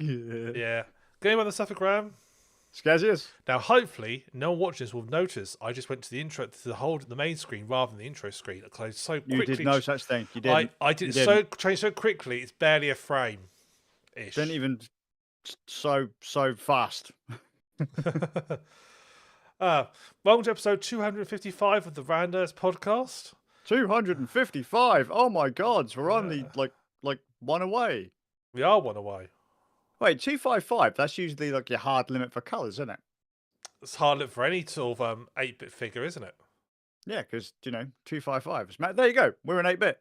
Yeah. Game on the Suffolk Ram. Skazz. Now, hopefully, no one watching this will notice I just went to the intro to the main screen rather than the intro screen. Because so quickly, You did no such thing. You didn't. I did you it didn't. change so quickly. It's barely a frame. Ish. Didn't even so fast. Welcome to episode 255 of the Randers podcast. 255. Oh my God, we're only like one away. We are one away. Wait, 255. That's usually like your hard limit for colours, isn't it? It's hard limit for any sort of 8-bit figure, isn't it? Yeah, because 255. There you go. We're an 8-bit.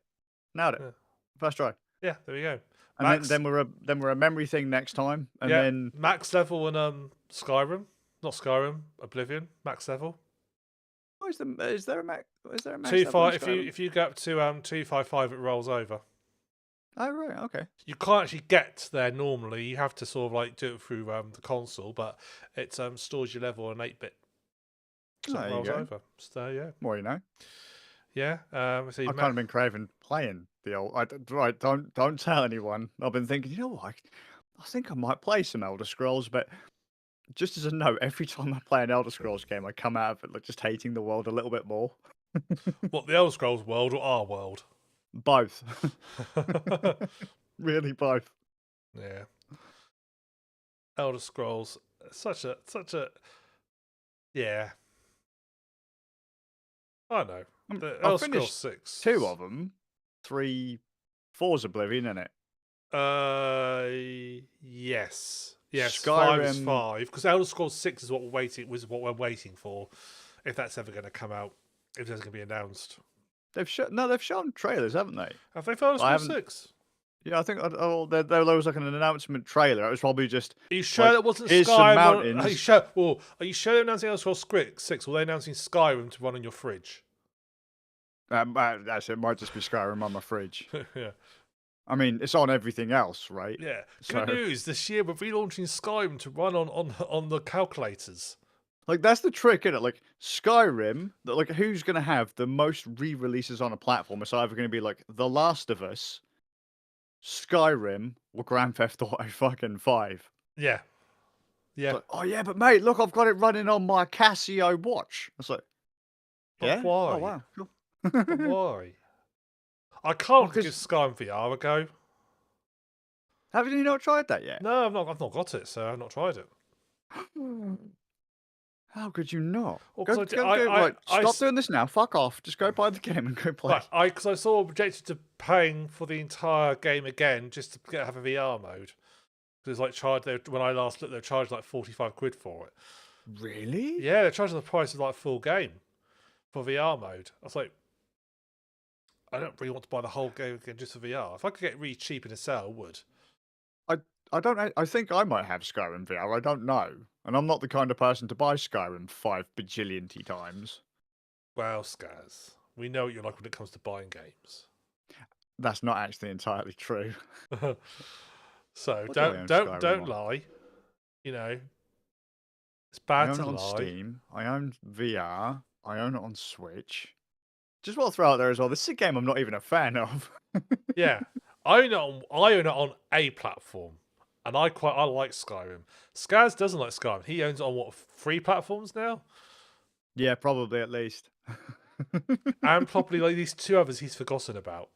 Nailed it. Yeah. First try. Yeah, there we go. And then we're a memory thing next time. And then max level in Skyrim, not Skyrim, Oblivion, max level. Oh, is there a max? Is there a max? 25. If you go up to 255, it rolls over. Oh right, okay. You can't actually get there normally. You have to sort of like do it through the console, but it stores your level on 8-bit. So it rolls over. So yeah. More you know. Yeah. I've kind of been craving playing the old. Right, don't tell anyone. I've been thinking, you know what? I think I might play some Elder Scrolls, but just as a note, every time I play an Elder Scrolls game, I come out of it like just hating the world a little bit more. What, the Elder Scrolls world or our world? Both. Really, both. Yeah. Elder Scrolls, such a yeah. I know. The Elder Scrolls 6. 2 of them. 3, 4's Oblivion, isn't it? Yes. Yes, Skyrim... 5 is 5. Because Elder Scrolls 6 is what we're waiting for. If that's ever going to come out. If there's going to be announced. They've shown trailers, haven't they? Have they for Elder Scrolls 6? Yeah, I think there was like an announcement trailer. It was probably just. Are you sure that wasn't Skyrim? Some mountains. Are you sure they're announcing Elder Scrolls 6? Or are they announcing Skyrim to run on your fridge? It might just be Skyrim on my fridge. Yeah. I mean, it's on everything else, right? Yeah. Good news. This year we're relaunching Skyrim to run on the calculators. Like, that's the trick, isn't it? Like, Skyrim, like, who's going to have the most re-releases on a platform? It's either going to be, like, The Last of Us, Skyrim, or Grand Theft Auto fucking 5. Yeah. Yeah. Like, oh, yeah, but mate, look, I've got it running on my Casio watch. It's like, yeah? Why? Oh, wow. Cool. But why? I can't give Skyrim VR a go. Haven't you not tried that yet? No, I've not got it, so I've not tried it. How could you not? Well, stop doing this now. Fuck off. Just go buy the game and go play. Because I saw objected to paying for the entire game again just to have a VR mode. Because it's like when I last looked, they charged like 45 quid for it. Really? Yeah, they're charging the price of like full game for VR mode. I was like, I don't really want to buy the whole game again just for VR. If I could get it really cheap in a sale, I would. I think I might have Skyrim VR. I don't know. And I'm not the kind of person to buy Skyrim 5 bajillion times. Well, Skazz, we know what you're like when it comes to buying games. That's not actually entirely true. So don't lie. You know, it's bad to lie. I own it on Steam. I own VR. I own it on Switch. Just want to throw out there as well. This is a game I'm not even a fan of. Yeah, I own it on a platform. And I like Skyrim. Skazz doesn't like Skyrim. He owns it on 3 platforms now? Yeah, probably at least. And probably like these 2 others he's forgotten about.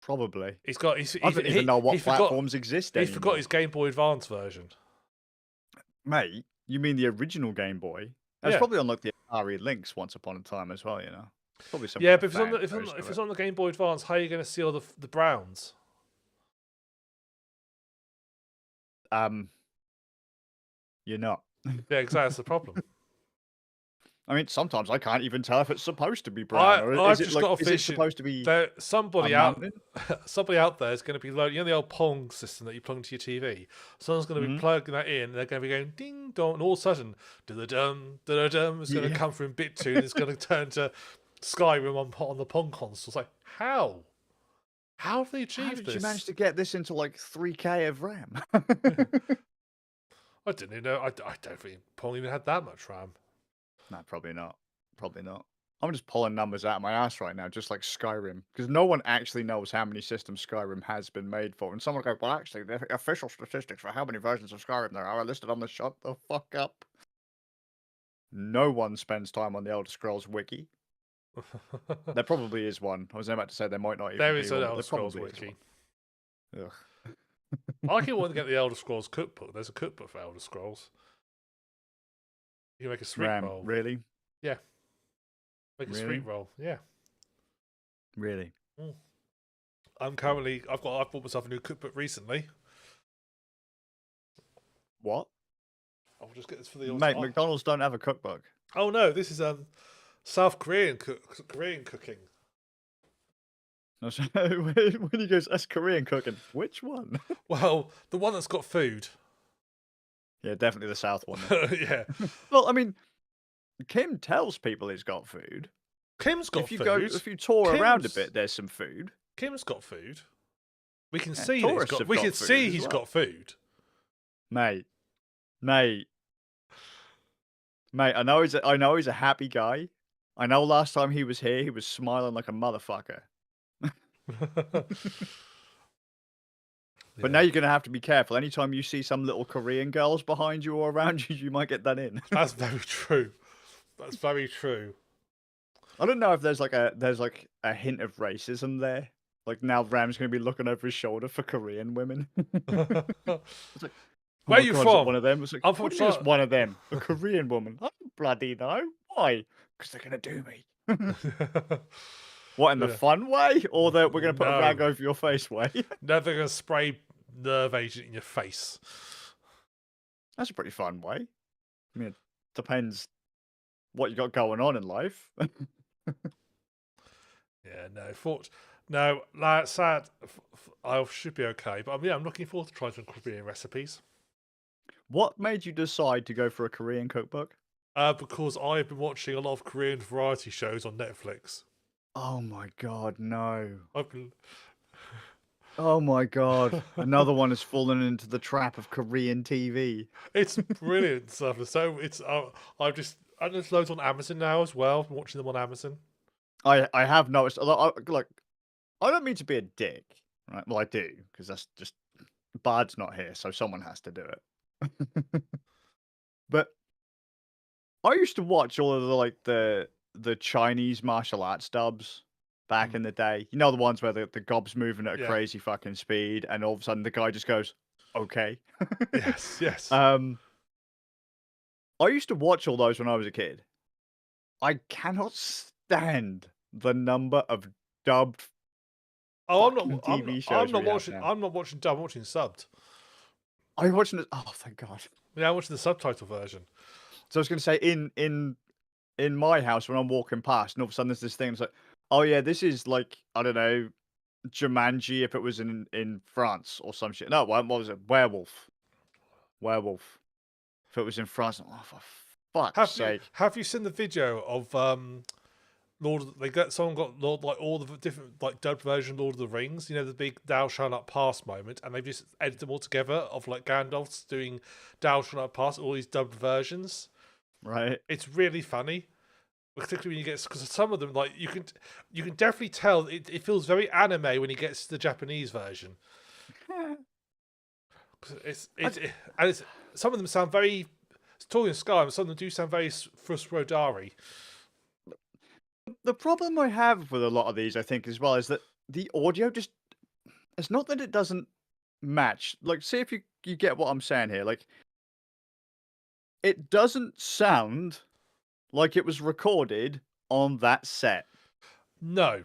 Probably. I don't even know what platforms exist anymore. He's forgot his Game Boy Advance version. Mate, you mean the original Game Boy? That's probably on like the Atari Lynx once upon a time as well, you know. Probably something. Yeah, but if it's on the Game Boy Advance, how are you going to see all the browns? You're not. Yeah, exactly. That's the problem. I mean, sometimes I can't even tell if it's supposed to be brown. I've just got a is it supposed to be? Somebody out there is going to be loading. You know the old Pong system that you plug into your TV. Someone's going to be plugging that in. And they're going to be going ding dong, and all of a sudden, da-da-dum, da-da-dum is going to come from BitTune. It's going to turn to Skyrim on the Pong console. It's like, how? How have they achieved this? How did you manage to get this into like 3K of RAM? I didn't even know. I don't think Pong even had that much RAM. No, probably not. Probably not. I'm just pulling numbers out of my ass right now, just like Skyrim, because no one actually knows how many systems Skyrim has been made for. And someone will go, well, actually, the official statistics for how many versions of Skyrim there are listed on the shut the fuck up. No one spends time on the Elder Scrolls wiki. There probably is one. I was about to say there might not even There be is one, an but Elder there Scrolls probably is wiki. one. Ugh. I keep wanting to get the Elder Scrolls cookbook. There's a cookbook for Elder Scrolls. You can make a sweet roll. Really? Yeah. Make a Really? sweet roll. Yeah. Really? I've bought myself a new cookbook recently. What? I'll just get this for the Mate, McDonald's don't have a cookbook. Oh no, this is South Korean cooking. No, so when he goes, that's Korean cooking. Which one? Well, the one that's got food. Yeah, definitely the South one. Yeah. Well, I mean, Kim tells people he's got food. Kim's got food. If you tour around a bit, there's some food. Kim's got food. We can Yeah, see that he's got food. Mate. I know he's a happy guy. I know last time he was here, he was smiling like a motherfucker. But now you're gonna have to be careful. Anytime you see some little Korean girls behind you or around you, you might get that in. That's very true. That's very true. I don't know if there's like a hint of racism there. Like now Ram's gonna be looking over his shoulder for Korean women. It's like, where are you from? One of them. It's like, I'm from just one of them. A Korean woman. I don't bloody know. Why? Because they're gonna do me. What, in the fun way, or that we're gonna put a rag over your face way? No, they're gonna spray nerve agent in your face. That's a pretty fun way. I mean, it depends what you got going on in life. Sad. I should be okay, but I'm looking forward to trying some Korean recipes. What made you decide to go for a Korean cookbook? Because I've been watching a lot of Korean variety shows on Netflix. Oh my god, no. I've been... Oh my god. Another one has fallen into the trap of Korean TV. It's brilliant stuff. So there's loads on Amazon now as well. I'm watching them on Amazon. I have noticed, like, I don't mean to be a dick, right? Well, I do, because that's just, Bard's not here, so someone has to do it. But I used to watch all of the Chinese martial arts dubs back in the day. You know, the ones where the gob's moving at a crazy fucking speed, and all of a sudden the guy just goes, okay. Yes. I used to watch all those when I was a kid. I cannot stand the number of dubbed TV shows. I'm not watching dub. I'm watching subbed. Are you watching it? Oh, thank God. Yeah, I'm watching the subtitle version. So I was going to say, in my house, when I'm walking past, and all of a sudden there's this thing. It's like, oh yeah, this is like, I don't know, Jumanji if it was in France or some shit. No, what was it? Werewolf. If it was in France, oh for fuck's sake. Have you seen the video of someone got all the different dubbed version of Lord of the Rings, you know, the big "Thou shalt not pass" moment, and they've just edited them all together of Gandalf's doing "Thou shalt not pass," all these dubbed versions. Right. It's really funny, particularly when you get, because some of them you can definitely tell it feels very anime when he gets to the Japanese version. Some of them sound very talking Skyrim. Some of them do sound very Frustrodari. The problem I have with a lot of these, I think, as well, is that the audio just... It's not that it doesn't match. Like, see if you get what I'm saying here. Like, it doesn't sound like it was recorded on that set. No.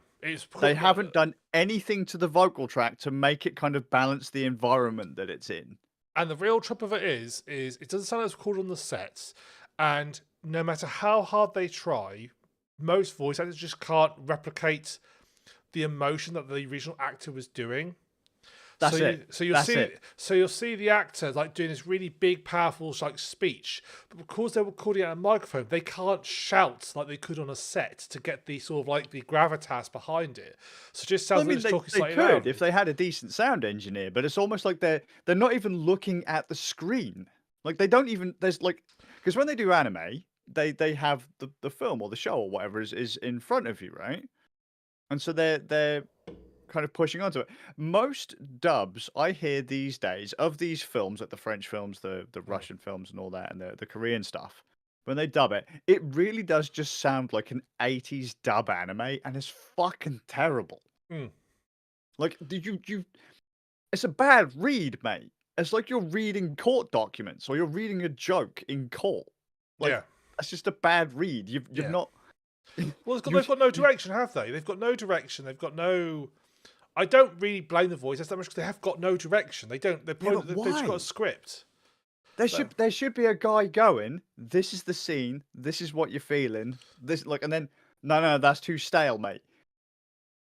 They haven't done anything to the vocal track to make it kind of balance the environment that it's in. And the real trouble of it is it doesn't sound like it's recorded on the sets. And no matter how hard they try, most voice actors just can't replicate the emotion that the original actor was doing. So you'll see the actor doing this really big, powerful speech, but because they're recording at a microphone, they can't shout like they could on a set to get the sort of the gravitas behind it. So it just sounds like they're talking slightly loud. They could if they had a decent sound engineer, but it's almost like they're not even looking at the screen. Like they don't even because when they do anime, they have the film or the show or whatever is in front of you, right? And so they're kind of pushing onto it. Most dubs I hear these days of these films, like the French films, the Mm. Russian films, and all that, and the Korean stuff, when they dub it, it really does just sound like an 80s dub anime, and it's fucking terrible. Mm. Like, did you? It's a bad read, mate. It's like you're reading court documents or you're reading a joke in court. Like, Yeah. that's just a bad read. You've Yeah. not. Well, You, they've got no you, direction, have they? They've got no direction. They've got no. I don't really blame the voices that much because they have got no direction. They don't. yeah, but They've just got a why? script. There So, should be a guy going, this is the scene, this is what you're feeling, this like, and then no, that's too stale, mate.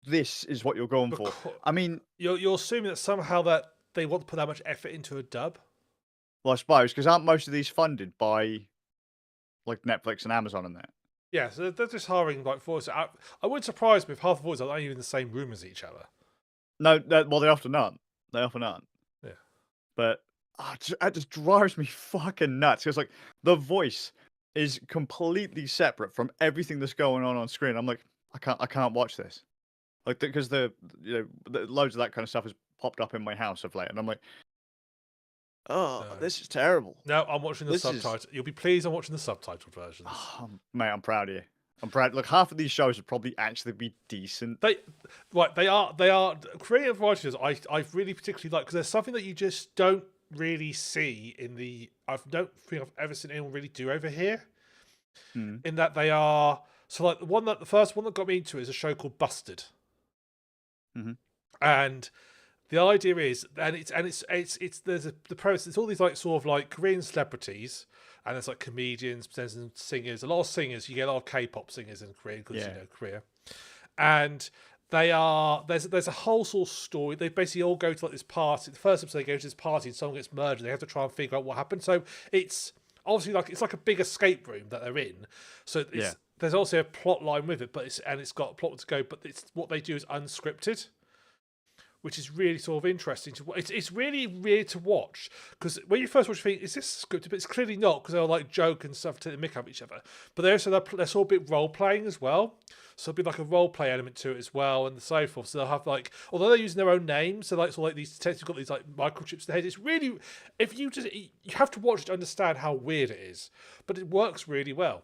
This is what you're going for. because I mean, you're assuming that somehow that they want to put that much effort into a dub. well, I suppose because aren't most of these funded by like Netflix and Amazon and that? Yeah, so they're just hiring like voices. I wouldn't surprise me if half the voices are not even in the same room as each other. No, well, they often aren't. They often aren't. Yeah. But it just drives me fucking nuts. Because like the voice is completely separate from everything that's going on screen. I'm like, I can't watch this. Like because loads of that kind of stuff has popped up in my house of late, and I'm like, oh, No. this is terrible. No, I'm watching the This is subtitle. You'll be pleased I'm watching the subtitled versions. mate, I'm proud of you. I'm proud. Like half of these shows would probably actually be decent. They are creative writers. I really particularly like because there's something that you just don't really see in the. I don't think I've ever seen anyone really do over here. Mm. In that they are so like the first one that got me into it is a show called Busted, Mhm. and the idea is, and it's the premise. It's all these like sort of like Korean celebrities, and it's like comedians, presenters, and singers. A lot of singers. You get a lot of K-pop singers in Korea because Yeah. Korea, and they are there's a whole sort of story. They basically all go to like this party. The first episode they go to this party and someone gets murdered. They have to try and figure out what happened. So it's obviously like it's like a big escape room that they're in. So Yeah. there's also a plot line with it, but it's got a plot to go. But it's what they do is unscripted, which is really sort of interesting to. It's really weird to watch because when you first watch, you think, "Is this scripted?" But it's clearly not because they'll like joke and stuff to the mick up each other. But they're sort of a bit role playing as well. So there'll be like a role play element to it as well, and so forth. So they'll have like, although they're using their own names, so like these detectives got these like microchips in their head. It's really, if you have to watch it to understand how weird it is, but it works really well.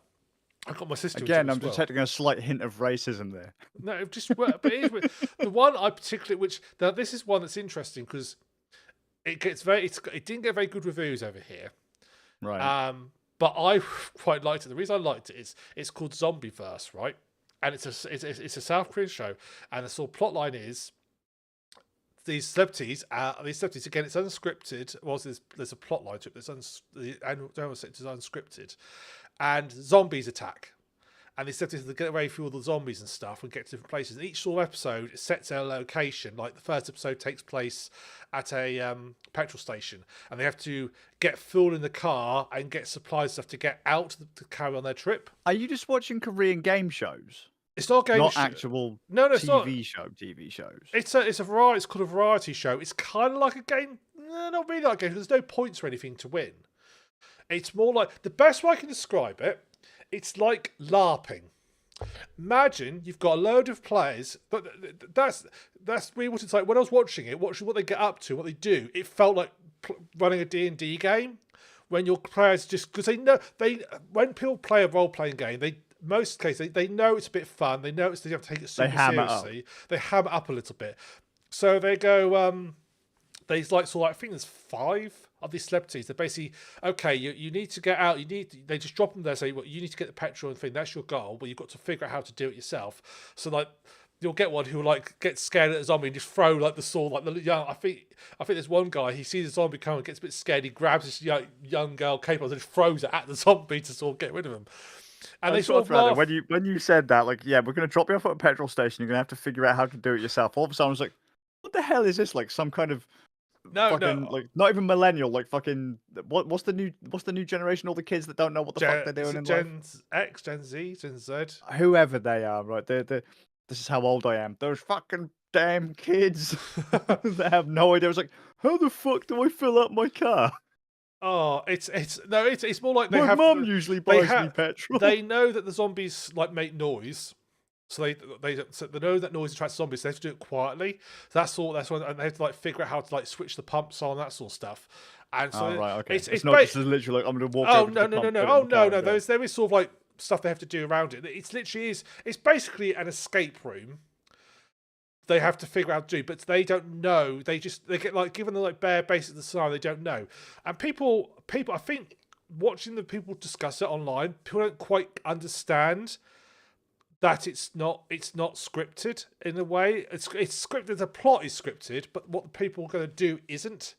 I got my sister into Again, it I'm as well. detecting a slight hint of racism there. No, it just worked. But it is, the one I particularly, which now this is one that's interesting because it didn't get very good reviews over here. Right. But I quite liked it. The reason I liked it is it's called Zombieverse, right? And it's a South Korean show, and the sort of plot line is these celebrities again. It's unscripted. Well, there's a plot line to it. The annual sector is unscripted, and zombies attack. And they said to get away through all the zombies and stuff and get to different places. And each sort of episode sets a location. Like the first episode takes place at a petrol station, and they have to get fuel in the car and get supplies and stuff to get out to carry on their trip. Are you just watching Korean game shows? It's not a game Not show. actual No, it's not. TV shows. It's a variety. It's called a variety show. It's kind of like a game. No, not really like a game. There's no points or anything to win. It's more like the best way I can describe it. It's like LARPing. Imagine you've got a load of players. That's really what it's like. When I was watching what they get up to, what they do, it felt like running a D&D game. When your players just because when people play a role playing game, most cases they know it's a bit fun. They know they have to take it super seriously. They ham it up a little bit. So they go. There's like I think there's 5 of these celebrities. They're basically okay. You need to get out. They just drop them there. Say, well, you need to get the petrol and thing. That's your goal. But you've got to figure out how to do it yourself. So like you'll get one who like gets scared at a zombie and just throw like the sword. Like the young. I think there's one guy. He sees a zombie come and gets a bit scared. He grabs this young girl capable and just throws it at the zombie to sort of get rid of him. And they sort of laugh. When you said that, like, yeah, we're gonna drop you off at a petrol station. You're gonna have to figure out how to do it yourself. All of a sudden, I was like, what the hell is this? Like some kind of No, like not even millennial, like fucking what's the new generation? All the kids that don't know what the fuck they're doing in life. Gen X, Gen Z, Gen Z. Whoever they are, right? This is how old I am. Those fucking damn kids that have no idea. I was like, how the fuck do I fill up my car? Oh, it's no, it's more like My mum usually buys me petrol. they know that the zombies like make noise, so they know that noise attracts zombies. So they have to do it quietly. So that's all. That's why, and they have to like figure out how to like switch the pumps on, that sort of stuff. And Oh, so right, okay. it's It's it's not ba- just as literally like, I'm gonna walk oh over to no the no no pump, no put it in oh the car no and no go. there is sort of like stuff they have to do around it. It's literally is it's basically an escape room they have to figure out to do, but they don't know. They get like given the like bare basics of the scenario, they don't know. And people I think watching the people discuss it online, people don't quite understand that it's not scripted in a way. It's scripted, the plot is scripted, but what the people are gonna do isn't.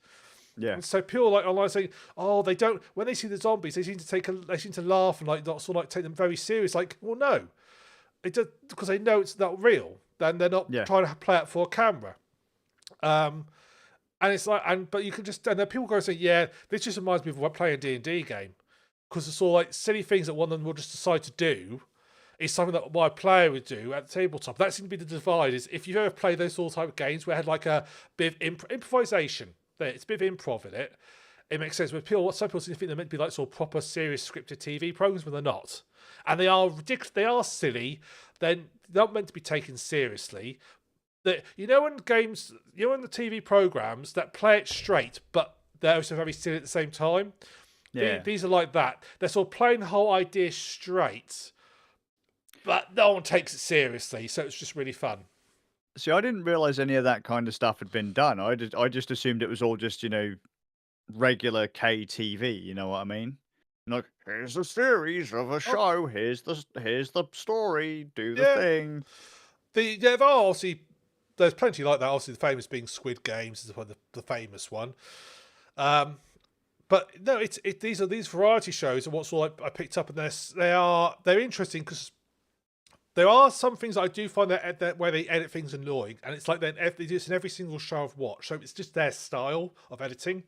Yeah. And so people like online saying, "Oh, they don't." When they see the zombies, they seem to laugh and like not sort of like take them very serious. Like, well, no, it does because they know it's not real. Then they're not Yeah. trying to play it for a camera. Um, and it's like, but you can just, and then people go and say, "Yeah, this just reminds me of playing a D&D game," because it's all like silly things that one of them will just decide to do. Is something that my player would do at the tabletop. That seems to be the divide. Is if you've ever played those sort of type of games where it had like a bit of improvisation, it's a bit of improv in it. It makes sense. But some people seem to think they're meant to be like sort of proper, serious scripted TV programs, but they're not. And they are ridiculous. They are silly. They're not meant to be taken seriously. That when games, in the TV programs that play it straight, but they're also very silly at the same time. Yeah. These are like that. They're sort of playing the whole idea straight, but no one takes it seriously, so it's just really fun. See, I didn't realize any of that kind of stuff had been done. I just assumed it was all just, regular KTV, you know what I mean? Like, here's a series of a Oh, show, here's the story, do the yeah. thing. There are obviously there's plenty like that. Obviously, the famous being Squid Games is the famous one. But no, these are these variety shows, and what's all I picked up, and they're interesting because there are some things I do find that where they edit things annoying, and it's like they do this in every single show I've watched. So it's just their style of editing,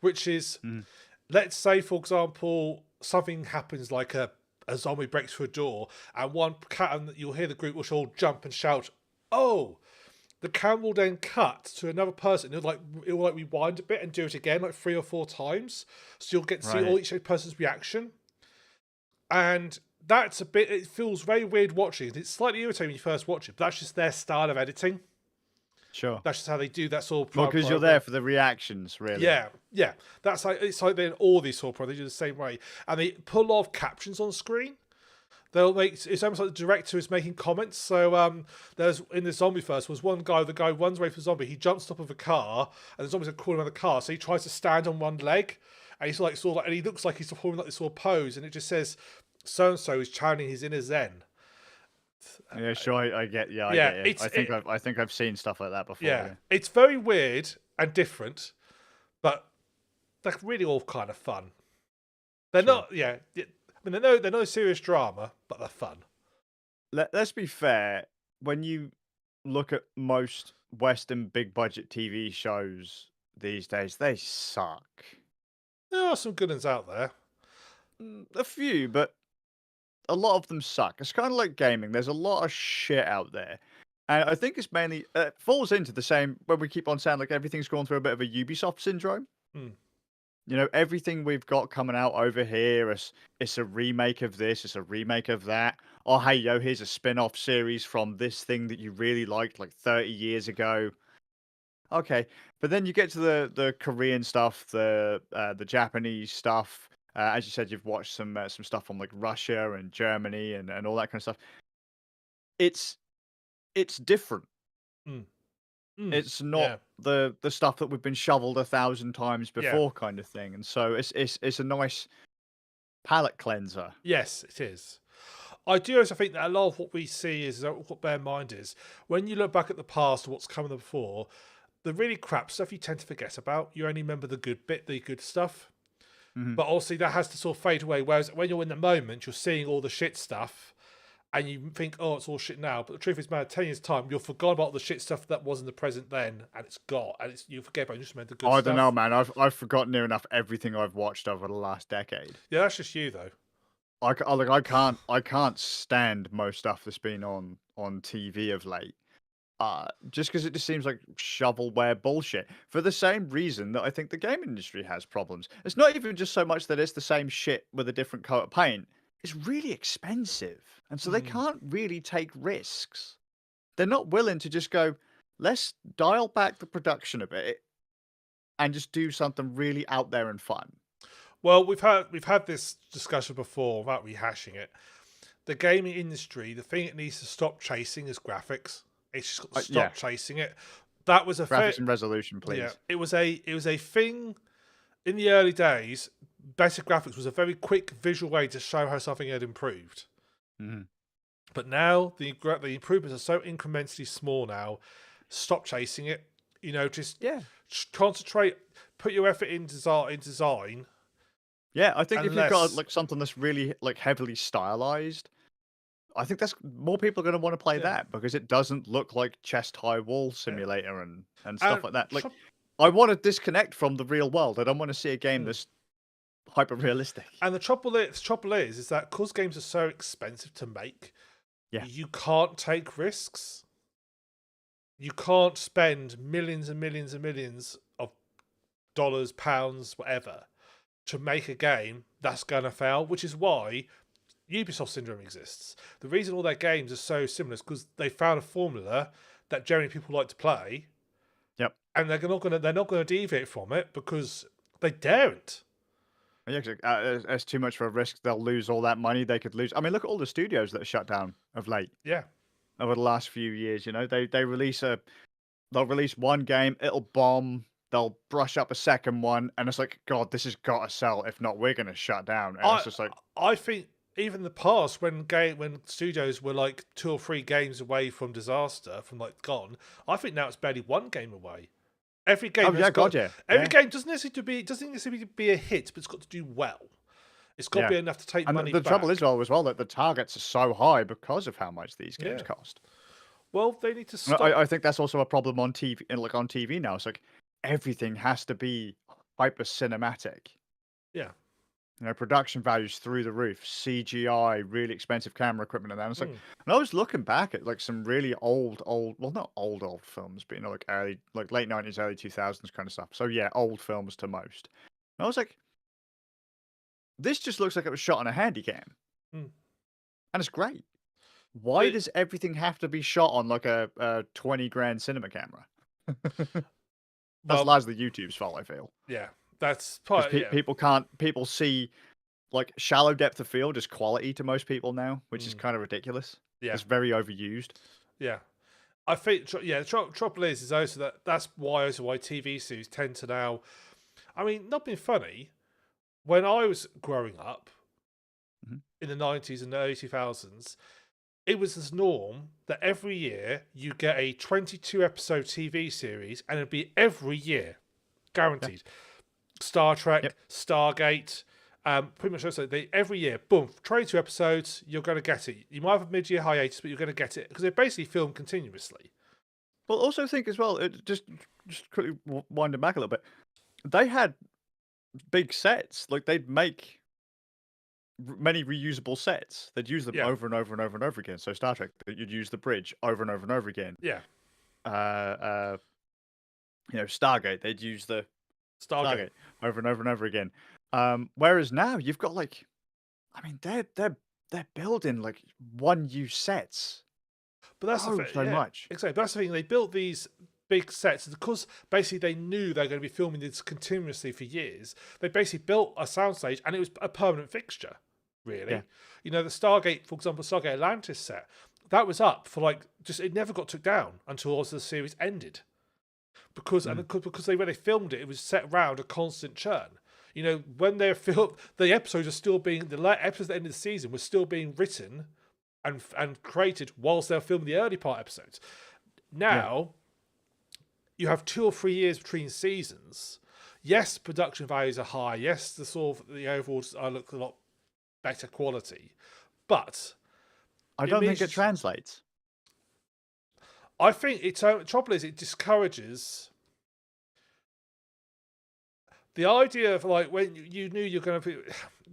which is, Mm. let's say, for example, something happens like a zombie breaks through a door, and one cat, and you'll hear the group will all jump and shout, "Oh!" The camera will then cut to another person. It will rewind a bit and do it again like 3 or 4 times, so you'll get to see Right. each person's reaction. And that's a bit. It feels very weird watching. It's slightly irritating when you first watch it, but that's just their style of editing. Sure. That's just how they do that sort of Well, because you're there for the reactions, really. Yeah, yeah. That's like it's like they're in all these sort of programs. They do the same way, and they put a lot of captions on screen. They'll make it's almost like the director is making comments. So there's in the zombie first was one guy. The guy runs away from the zombie. He jumps top of a car, and the zombies are crawling around the car. So he tries to stand on one leg, and he's like and he looks like he's performing like this sort of pose, and it just says so and so is channeling his inner Zen. Yeah, sure. I get. Yeah, I Yeah, get you. I think I've seen stuff like that before. yeah, Yeah. it's very weird and different, but they're really all kind of fun. They're Sure. not, yeah. I mean, they're no serious drama, but they're fun. Let's be fair. When you look at most Western big budget TV shows these days, they suck. There are some good ones out there. A few, but a lot of them suck. It's kind of like gaming. There's a lot of shit out there. And I think it's mainly falls into the same when we keep on saying like everything's gone through a bit of a Ubisoft syndrome. Hmm. Everything we've got coming out over here it's a remake of this, it's a remake of that. Oh, hey, yo, here's a spin-off series from this thing that you really liked like 30 years ago. Okay, but then you get to the Korean stuff, the Japanese stuff. As you said, you've watched some stuff from like Russia and Germany and all that kind of stuff. It's it's different. Mm. Mm. It's not Yeah. the stuff that we've been shoveled 1,000 times Yeah. before, kind of thing. And so it's a nice palate cleanser. Yes, it is. I do also think that a lot of what we see is what bear in mind is when you look back at the past and what's come before, the really crap stuff you tend to forget about. You only remember the good bit, the good stuff. Mhm. But obviously that has to sort of fade away. Whereas when you're in the moment, you're seeing all the shit stuff and you think, oh, it's all shit now. But the truth is, man, 10 years' time, you'll forgot about the shit stuff that was in the present then, and it's got, and you forget about it, you just remember the good I stuff. don't know, man. I've forgotten near enough everything I've watched over the last decade. Yeah, that's just you, though. I can't stand most stuff that's been on TV of late. just because it just seems like shovelware bullshit. For the same reason that I think the game industry has problems. It's not even just so much that it's the same shit with a different coat of paint. It's really expensive, and so they Mm. can't really take risks. They're not willing to just go, let's dial back the production a bit and just do something really out there and fun. Well, we've had this discussion before without rehashing it. The gaming industry, the thing it needs to stop chasing is graphics. It's just got to stop Yeah, chasing it. That was a graphics and resolution, yeah. please. It was a thing in the early days. Better graphics was a very quick visual way to show how something had improved. Mhm. But now the improvements are so incrementally small now. Stop chasing it. Just Yeah. concentrate. Put your effort in design. Yeah, I think if you've got Unless like something that's really like heavily stylized, I think that's more people are going to want to play yeah, that because it doesn't look like chest high wall simulator and stuff and like that. Like tr- I want to disconnect from the real world. I don't want to see a game mm. that's hyper realistic. and the trouble is that because games are so expensive to make, Yeah. you can't take risks. You can't spend millions and millions and millions of dollars, pounds, whatever, to make a game that's going to fail, which is why Ubisoft syndrome exists. The reason all their games are so similar is because they found a formula that generally people like to play, Yep. and they're not gonna deviate from it because they daren't. Yeah, 'cause, it's too much for a risk. They'll lose all that money they could lose. I mean, look at all the studios that are shut down of late Yeah, over the last few years. They'll release one game, it'll bomb. They'll brush up a second one, and it's like, God, this has got to sell. If not, we're going to shut down. And it's I just like, I think even in the past when studios were like 2 or 3 games away from disaster, from like gone, I think now it's barely one game away. Every oh game has yeah, God, got yeah, every yeah, game doesn't necessarily be a hit, but it's got to do well. It's got to yeah. be enough to take And money the trouble is, back. well, that the targets are so high because of how much these games Yeah. cost. Well, they need to And stop. I think that's also a problem on TV, and like on TV now. It's like everything has to be hyper cinematic. Yeah. Production values through the roof, CGI, really expensive camera equipment, and that. It's like, Mm. and I was looking back at like some really well, not old films, but like like late 90s, early 2000s kind of stuff. So yeah, old films to most. And I was like, this just looks like it was shot on a handy cam, Mm. and it's great. Why But does everything have to be shot on like a 20 grand cinema camera? That's well, largely YouTube's fault, I feel, yeah, that's because part. Yeah. people see like shallow depth of field is quality to most people now, which is Mm. kind of ridiculous. Yeah. It's very overused. Yeah. I think the trouble is also that's why TV series tend to now. I mean, not being funny. When I was growing up Mhm. in the 90s and the early 2000s, it was this norm that every year you get a 22 episode TV series, and it'd be every year, Yeah. guaranteed. Star Trek, Yep. Stargate, pretty much also every year, boom, 22 episodes, you're going to get it. You might have a mid-year hiatus, but you're going to get it because they basically film continuously. Well, also think as well, just quickly winding back a little bit, they had big sets. Like they'd make many reusable sets. They'd use them Yeah, over and over and over and over again. So Star Trek, you'd use the bridge over and over and over again. yeah. Uh, uh, Stargate, they'd use the Stargate. Stargate over and over and over again. Whereas now you've got like, I mean, they're building like one use sets. But that's the Oh, thing, so yeah, much. exactly. But that's the thing. They built these big sets because basically they knew they were going to be filming this continuously for years. They basically built a soundstage, and it was a permanent fixture. Really, Yeah. the Stargate, for example, Stargate Atlantis set that was up for like it never got took down until the series ended because Mm. because when they filmed it, it was set around a constant churn. When they're filmed, the episodes are still being episodes at the end of the season were still being written and created whilst they're filming the early part episodes. Now, you have 2 or 3 years between seasons. Yes, production values are high. Yes, the overalls look a lot better quality, but I don't think it means translates. I think the trouble is it discourages the idea of like when you knew you're going to be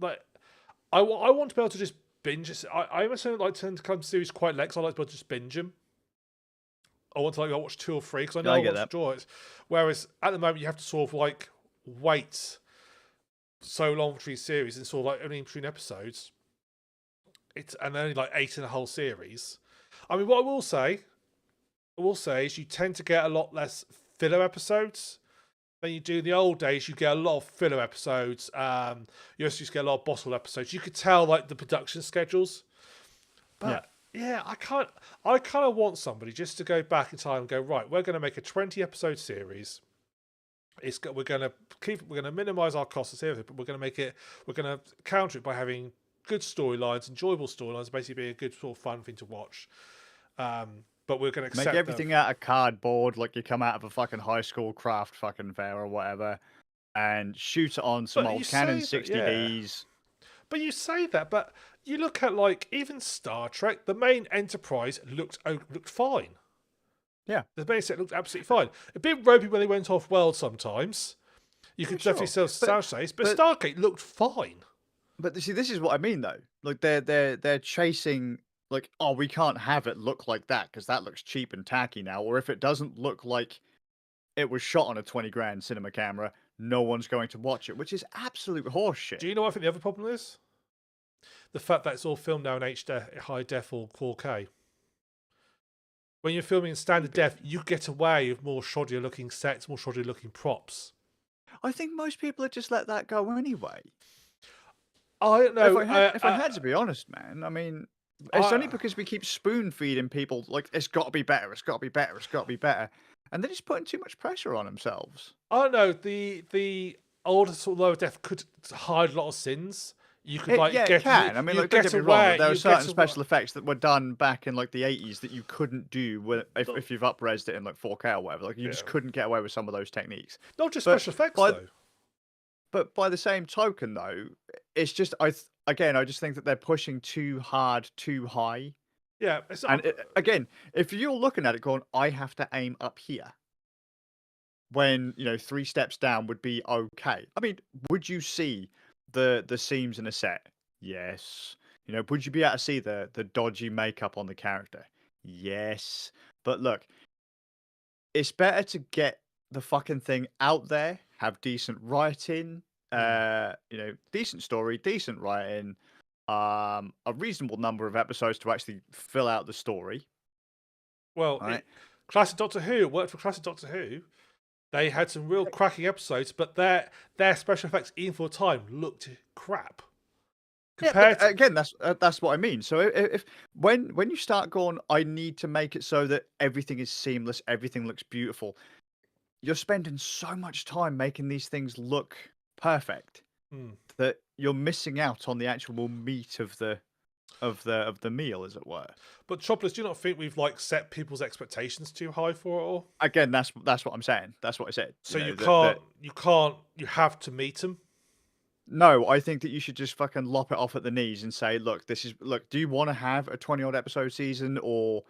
like I want to be able to just binge. I almost don't like to come to series quite late 'cause I like to be able to just binge them. I want to like watch 2 or 3 because I know I I get want to that. enjoy it. Whereas at the moment you have to sort of like wait so long between series and sort of like only between episodes. It's and only like 8 in a whole series. I mean, what I will say is you tend to get a lot less filler episodes than you do in the old days. You get a lot of filler episodes. You also just get a lot of bottle episodes. You could tell like the production schedules, Yeah. but yeah, I can't. I kind of want somebody just to go back in time and go, right, we're going to make a 20-episode series. We're going to we're going to minimize our costs and series, but we're going to make it. We're going to counter it by having good storylines, enjoyable storylines, basically be a good sort of fun thing to watch. But we're going to Make accept everything out of cardboard, like you come out of a fucking high school craft fucking fair or whatever, and shoot it on some But you old Canon say that, yeah. 60Ds. But you say that, but you look at like even Star Trek, the main Enterprise looked fine. Yeah. The main set looked absolutely fine. A bit ropey when they went off world sometimes. You could definitely Sure. sell South States, but but Stargate looked fine. But see, this is what I mean, though. Like they're chasing like, oh, we can't have it look like that because that looks cheap and tacky now. Or if it doesn't look like it was shot on a 20 grand cinema camera, no one's going to watch it, which is absolute horseshit. Do you know what I think the other problem is? The fact that it's all filmed now in HD, high def or 4K. When you're filming in standard def, you get away with more shoddier looking sets, more shoddier looking props. I think most people would just let that go anyway. I don't know. If I had to be honest, man, I mean, it's only because we keep spoon feeding people like it's got to be better, it's got to be better, it's got to be better, and they're just putting too much pressure on themselves. I don't know. The older sort of lower def could hide a lot of sins. You could like Yeah, get it can. I mean, you like, don't get get me wrong. away. There are You certain get special effects that were done back in like the 80s that you couldn't do if you've up-resed it in like 4K or whatever. Like you just couldn't get away with some of those techniques. Not just But special effects by, though. But by the same token, though, it's just I just think that they're pushing too hard, too high. Yeah, it's And again, if you're looking at it going, I have to aim up here, when 3 steps down would be okay. I mean, would you see the seams in a set? Yes. Would you be able to see the dodgy makeup on the character? Yes. But look, it's better to get the fucking thing out there, have decent writing, decent story, decent writing, a reasonable number of episodes to actually fill out the story. Well, right? Classic Doctor Who worked for Classic Doctor Who. They had some real cracking episodes, but their special effects, even for a time, looked crap. Again, that's what I mean. So if when you start going, I need to make it so that everything is seamless, everything looks beautiful. You're spending so much time making these things look perfect that you're missing out on the actual meat of the meal, as it were. But Choppers, do you not think we've like set people's expectations too high for it all? Again, that's what I'm saying. That's what I said. So you have to meet them. No, I think that you should just fucking lop it off at the knees and say, look, do you want to have a 20-odd episode season or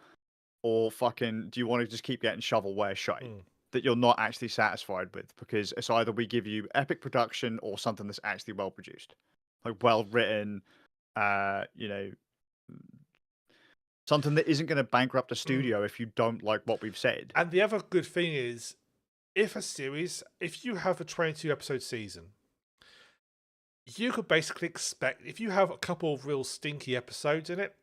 fucking do you want to just keep getting shovelware shite that you're not actually satisfied with? Because it's either we give you epic production or something that's actually well produced, like well written, something that isn't going to bankrupt a studio if you don't like what we've said. And the other good thing is, if you have a 22 episode season, you could basically expect, if you have a couple of real stinky episodes in it,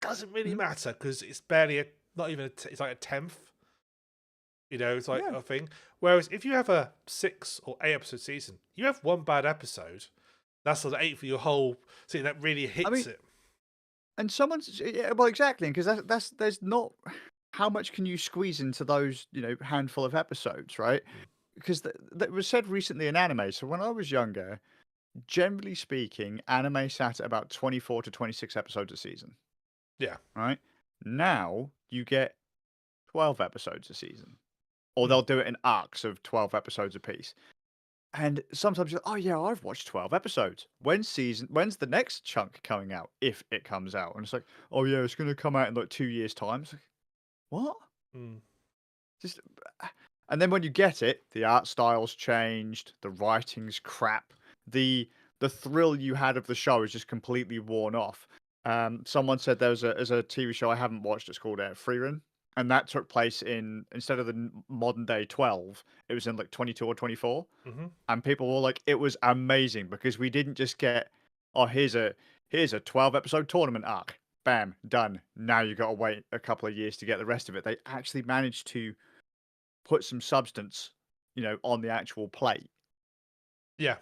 doesn't really matter because it's barely it's like a tenth. It's like a thing. Whereas if you have a 6 or 8 episode season, you have one bad episode. That's sort of 8 for your whole season. That really hits it. And exactly, because there's not how much can you squeeze into those handful of episodes, right? Because that was said recently in anime. So when I was younger, generally speaking, anime sat at about 24 to 26 episodes a season. Yeah. Right? Now you get 12 episodes a season. Or they'll do it in arcs of 12 episodes apiece. And sometimes you're like, oh yeah, I've watched 12 episodes. When's the next chunk coming out? If it comes out. And it's like, oh yeah, it's going to come out in like 2 years' time. It's like, what? Just, and then when you get it, the art style's changed, the writing's crap, the thrill you had of the show is just completely worn off. Someone said there's a TV show I haven't watched. It's called Free Run. and that took place in instead of the modern day 12, it was in like 22 or 24, Hmm. and people were like, it was amazing because we didn't just get, oh, here's a 12 episode tournament arc, bam, done. Now you got to wait a couple of years to get the rest of it. They actually managed to put some substance, on the actual plate. Yeah.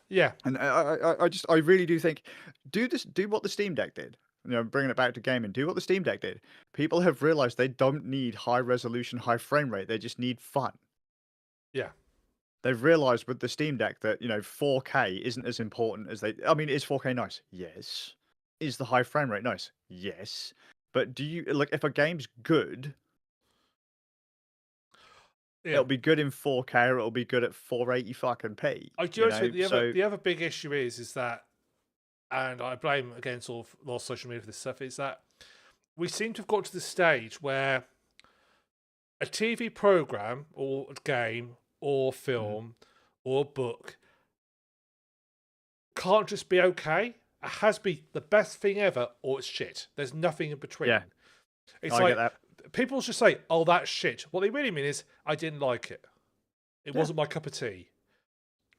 Yeah. And I really do think, do what the Steam Deck did. Bringing it back to gaming, do what the Steam Deck did. People have realized they don't need high resolution, high frame rate. They just need fun. Yeah. They've realized with the Steam Deck that 4K isn't as important as they. I mean, is 4K nice? Yes. Is the high frame rate nice? Yes. But do you like if a game's good, Yeah. it'll be good in 4K or it'll be good at 480 fucking p. I do also think the other big issue is that, and I blame again sort of a lot of social media for this stuff, is that we seem to have got to the stage where a TV program or a game or film or book can't just be okay. It has to be the best thing ever or it's shit. There's nothing in between. Yeah. It's I like get that. people just say, "Oh, that's shit." What they really mean is, "I didn't like it. It wasn't my cup of tea."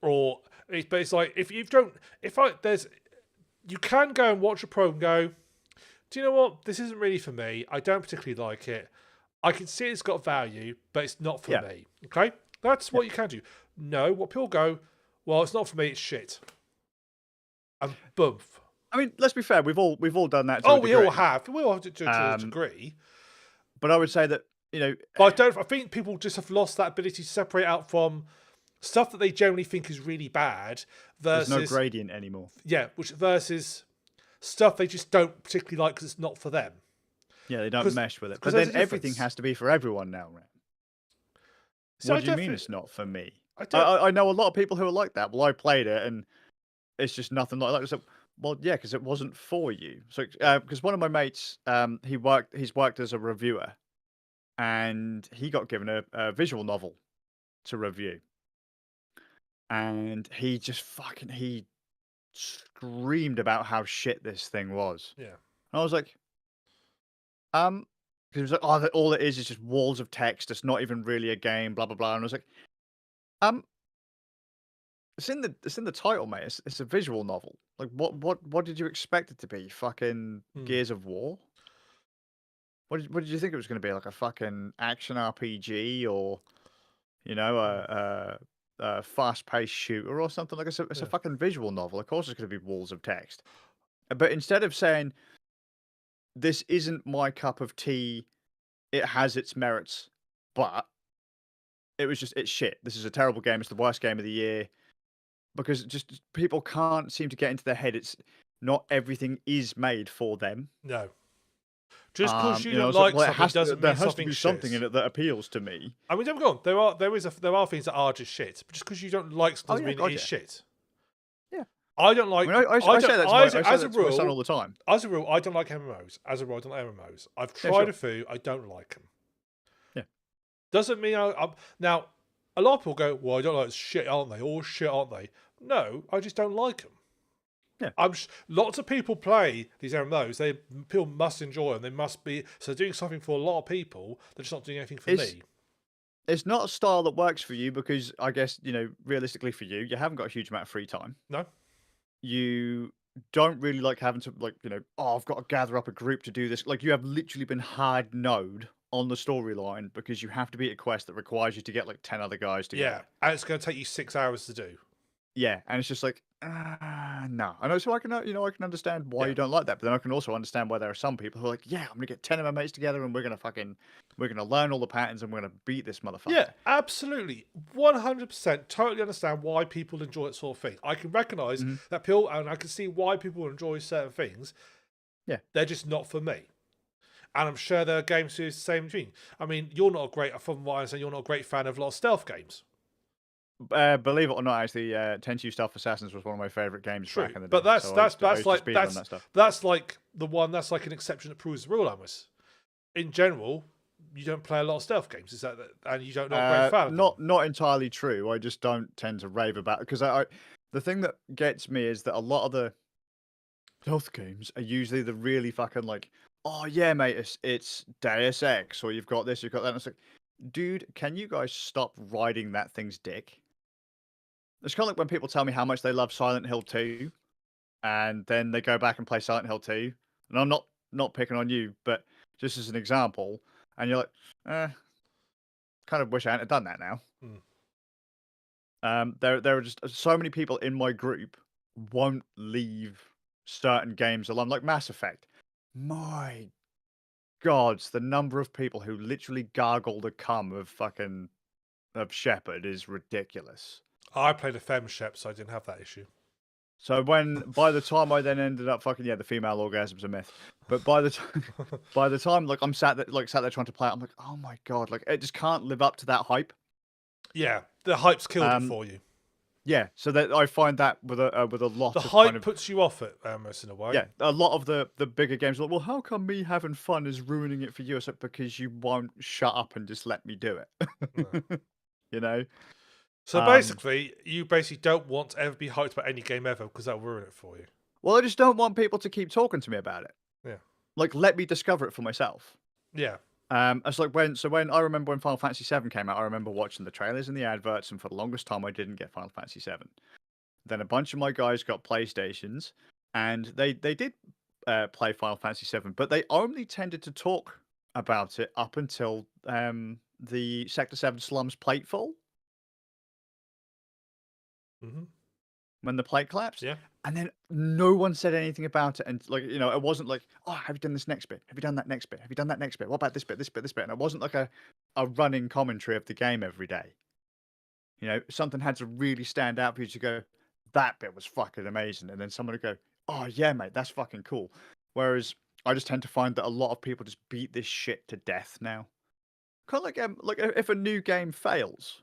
Or but it's like if you don't, you can go and watch a program and go, "Do you know what? This isn't really for me. I don't particularly like it. I can see it's got value, but it's not for me." Okay, that's what you can do. No, what people go, "Well, it's not for me. It's shit." And boom. I mean, let's be fair. We've all done that. We all have. We all have to a degree. But I would say that But I think people just have lost that ability to separate out from stuff that they generally think is really bad versus there's no gradient anymore. Yeah, which versus stuff they just don't particularly like because it's not for them. Yeah, they don't mesh with it. But then everything has to be for everyone now, right? So what do you mean it's not for me? I know a lot of people who are like that. Well, I played it and it's just nothing like that. So, well, yeah, because it wasn't for you. So, because one of my mates, he's worked as a reviewer, and he got given a visual novel to review, and he just he screamed about how shit this thing was. Yeah, and I was like, because he was like, oh, all it is just walls of text. It's not even really a game. Blah blah blah. And I was like, it's in the title, mate. It's a visual novel. Like, what did you expect it to be? Fucking Gears of War? What did you think it was going to be? Like a fucking action RPG or, a fast-paced shooter or something? Like, it's a fucking visual novel. Of course, it's going to be walls of text. But instead of saying, this isn't my cup of tea, it has its merits, but it's shit. This is a terrible game. It's the worst game of the year. Because just people can't seem to get into their head. It's not everything is made for them. No. Just because you don't like something doesn't mean there has to be something in it that appeals to me. I mean, don't go on. There are things that are just shit. But just because you don't like something doesn't mean it is shit. Yeah. I don't like. I say that to my son all the time. As a rule, I don't like MMOs. As a rule, I don't like MMOs. I've tried a few. I don't like them. Yeah. Doesn't mean I'm now. A lot of people go, "Well, I don't like shit, aren't they? All shit, aren't they?" No, I just don't like them. Yeah. Lots of people play these MMOs. People must enjoy them. They must be. So they're doing something for a lot of people. They're just not doing anything for me. It's not a style that works for you because I guess, realistically for you haven't got a huge amount of free time. No. You don't really like having to I've got to gather up a group to do this. Like you have literally been hard node on the storyline because you have to beat a quest that requires you to get like 10 other guys together. Yeah, and it's going to take you 6 hours to do. Yeah, and it's just like, no. I know, so I can, I can understand why you don't like that, but then I can also understand why there are some people who are like, yeah, I'm gonna get 10 of my mates together and we're gonna learn all the patterns and we're gonna beat this motherfucker. Yeah, absolutely, 100%. Totally understand why people enjoy that sort of thing. I can recognise that people, and I can see why people enjoy certain things. Yeah, they're just not for me. And I'm sure there are games who do the same thing. I mean, you're not from what I understand, you're not a great fan of a lot of stealth games. Believe it or not, actually, Tenchu Stealth Assassins was one of my favorite games back in the day. But that's like the one that's like an exception that proves the rule, almost. In general, you don't play a lot of stealth games. Is that and you don't not a great fan? Not entirely true. I just don't tend to rave about it because the thing that gets me is that a lot of the stealth games are usually the really fucking like oh yeah, mate, it's Deus Ex, or you've got this, you've got that. And it's like, dude, can you guys stop riding that thing's dick? It's kind of like when people tell me how much they love Silent Hill 2, and then they go back and play Silent Hill 2. And I'm not picking on you, but just as an example, and you're like, kind of wish I hadn't done that now. Mm. There are just so many people in my group won't leave certain games alone, like Mass Effect. My God, the number of people who literally gargle the cum of Shepard is ridiculous. I played a femme shep, so I didn't have that issue. So by the time I then ended up the female orgasm's a myth. But by the time like I'm sat there trying to play it, I'm like, oh my God, like it just can't live up to that hype. Yeah, the hype's killed it for you. Yeah, so that I find that with a lot The of hype kind of, puts you off it almost in a way. yeah, a lot of the bigger games are like, well, how come me having fun is ruining it for you? It's like, because you won't shut up and just let me do No. it. You know? So basically, you basically don't want to ever be hyped about any game ever because that'll ruin it for you. Well, I just don't want people to keep talking to me about it. Yeah. Like, let me discover it for myself. Yeah. It's like when I remember when Final Fantasy VII came out, I remember watching the trailers and the adverts, and for the longest time, I didn't get Final Fantasy VII. Then a bunch of my guys got PlayStations, and they did play Final Fantasy VII, but they only tended to talk about it up until the Sector 7 slums platefall. Mm-hmm. When the plate collapsed. Yeah. And then no one said anything about it. And like, it wasn't like, oh, have you done this next bit? Have you done that next bit? Have you done that next bit? What about this bit, this bit, this bit? And it wasn't like a running commentary of the game every day. Something had to really stand out for you to go, that bit was fucking amazing. And then someone would go, oh yeah, mate, that's fucking cool. Whereas I just tend to find that a lot of people just beat this shit to death now. Kind of like if a new game fails,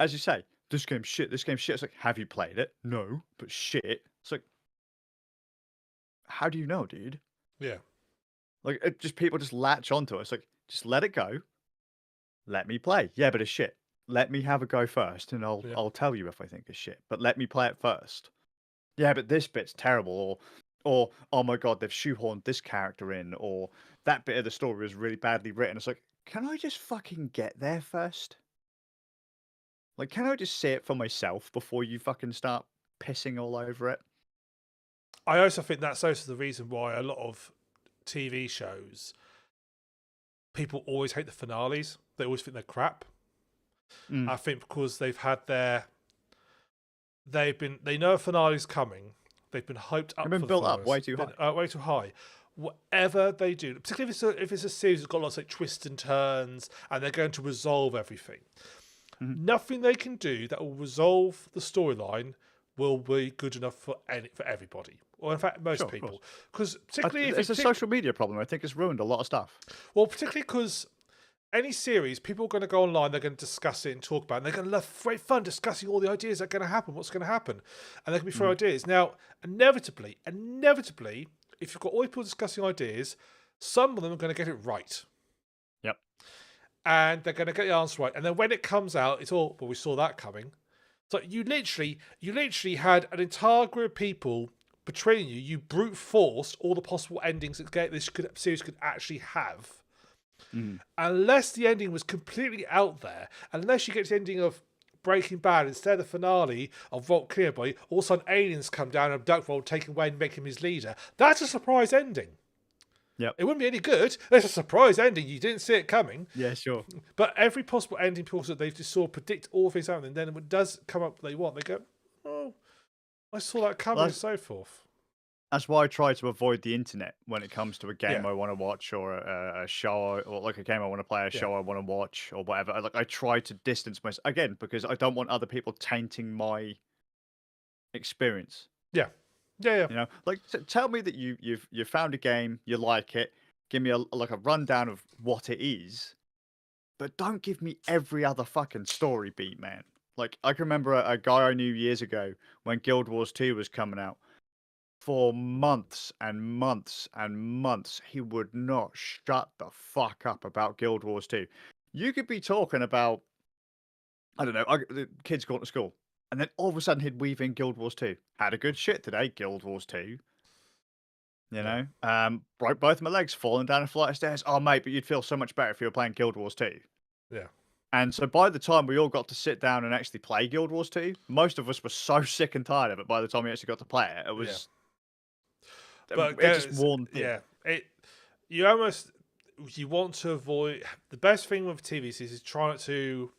as you say, this game's shit, this game's shit. It's like, have you played it? No, but shit. It's like, how do you know, dude? Yeah. Like, people just latch onto it. It's like, just let it go. Let me play. Yeah, but it's shit. Let me have a go first, and I'll tell you if I think it's shit. But let me play it first. Yeah, but this bit's terrible, or oh my God, they've shoehorned this character in, or that bit of the story was really badly written. It's like, can I just fucking get there first? Like, can I just see it for myself before you fucking start pissing all over it? I also think that's also the reason why a lot of TV shows, people always hate the finales. They always think they're crap. I think because they know a finale's coming. They've been hyped up. They've been built up way too high. Way too high. Whatever they do, particularly if it's a series that's got lots of like twists and turns, and they're going to resolve everything. Nothing they can do that will resolve the storyline will be good enough for everybody, or in fact most people. Because particularly it's a social media problem. I think it's ruined a lot of stuff. Well, particularly because any series, people are going to go online, they're going to discuss it and talk about it, and they're going to have great fun discussing all the ideas that are going to happen, what's going to happen, and they can be through ideas. Now, inevitably, if you've got all people discussing ideas, some of them are going to get it right. Yep. And they're going to get the answer right. And then when it comes out, it's all, well, we saw that coming. So you literally had an entire group of people betraying you. You brute forced all the possible endings that this series could actually have. Unless the ending was completely out there, unless you get to the ending of Breaking Bad instead of the finale of Vault Clearboy, all of a sudden aliens come down and abduct Vault, take him away and make him his leader. That's a surprise ending. Yep. It wouldn't be any good. There's a surprise ending. You didn't see it coming. Yeah, sure. But every possible ending, people that they've just saw predict all things happening. Then when it does come up what they want, they go, oh, I saw that coming and so forth. That's why I try to avoid the internet when it comes to a game I want to watch, or a show, or like a game I want to play, a show I want to watch, or whatever. I try to distance myself again because I don't want other people tainting my experience. Yeah. Like tell me that you've found a game, you like it. Give me a rundown of what it is, but don't give me every other fucking story beat, man. Like I can remember a guy I knew years ago when Guild Wars 2 was coming out. For months and months and months, he would not shut the fuck up about Guild Wars 2. You could be talking about, I don't know, the kids going to school, and then all of a sudden he'd weave in Guild Wars 2. Had a good shit today, Guild Wars 2. You Yeah. know, broke both my legs falling down a flight of stairs. Oh, mate, but you'd feel so much better if you were playing Guild Wars 2. Yeah. And so by the time we all got to sit down and actually play Guild Wars 2, most of us were so sick and tired of it by the time we actually got to play it. It Yeah. was, But it just again, worn thin. yeah, you almost you want to avoid the best thing with TV series is try not to.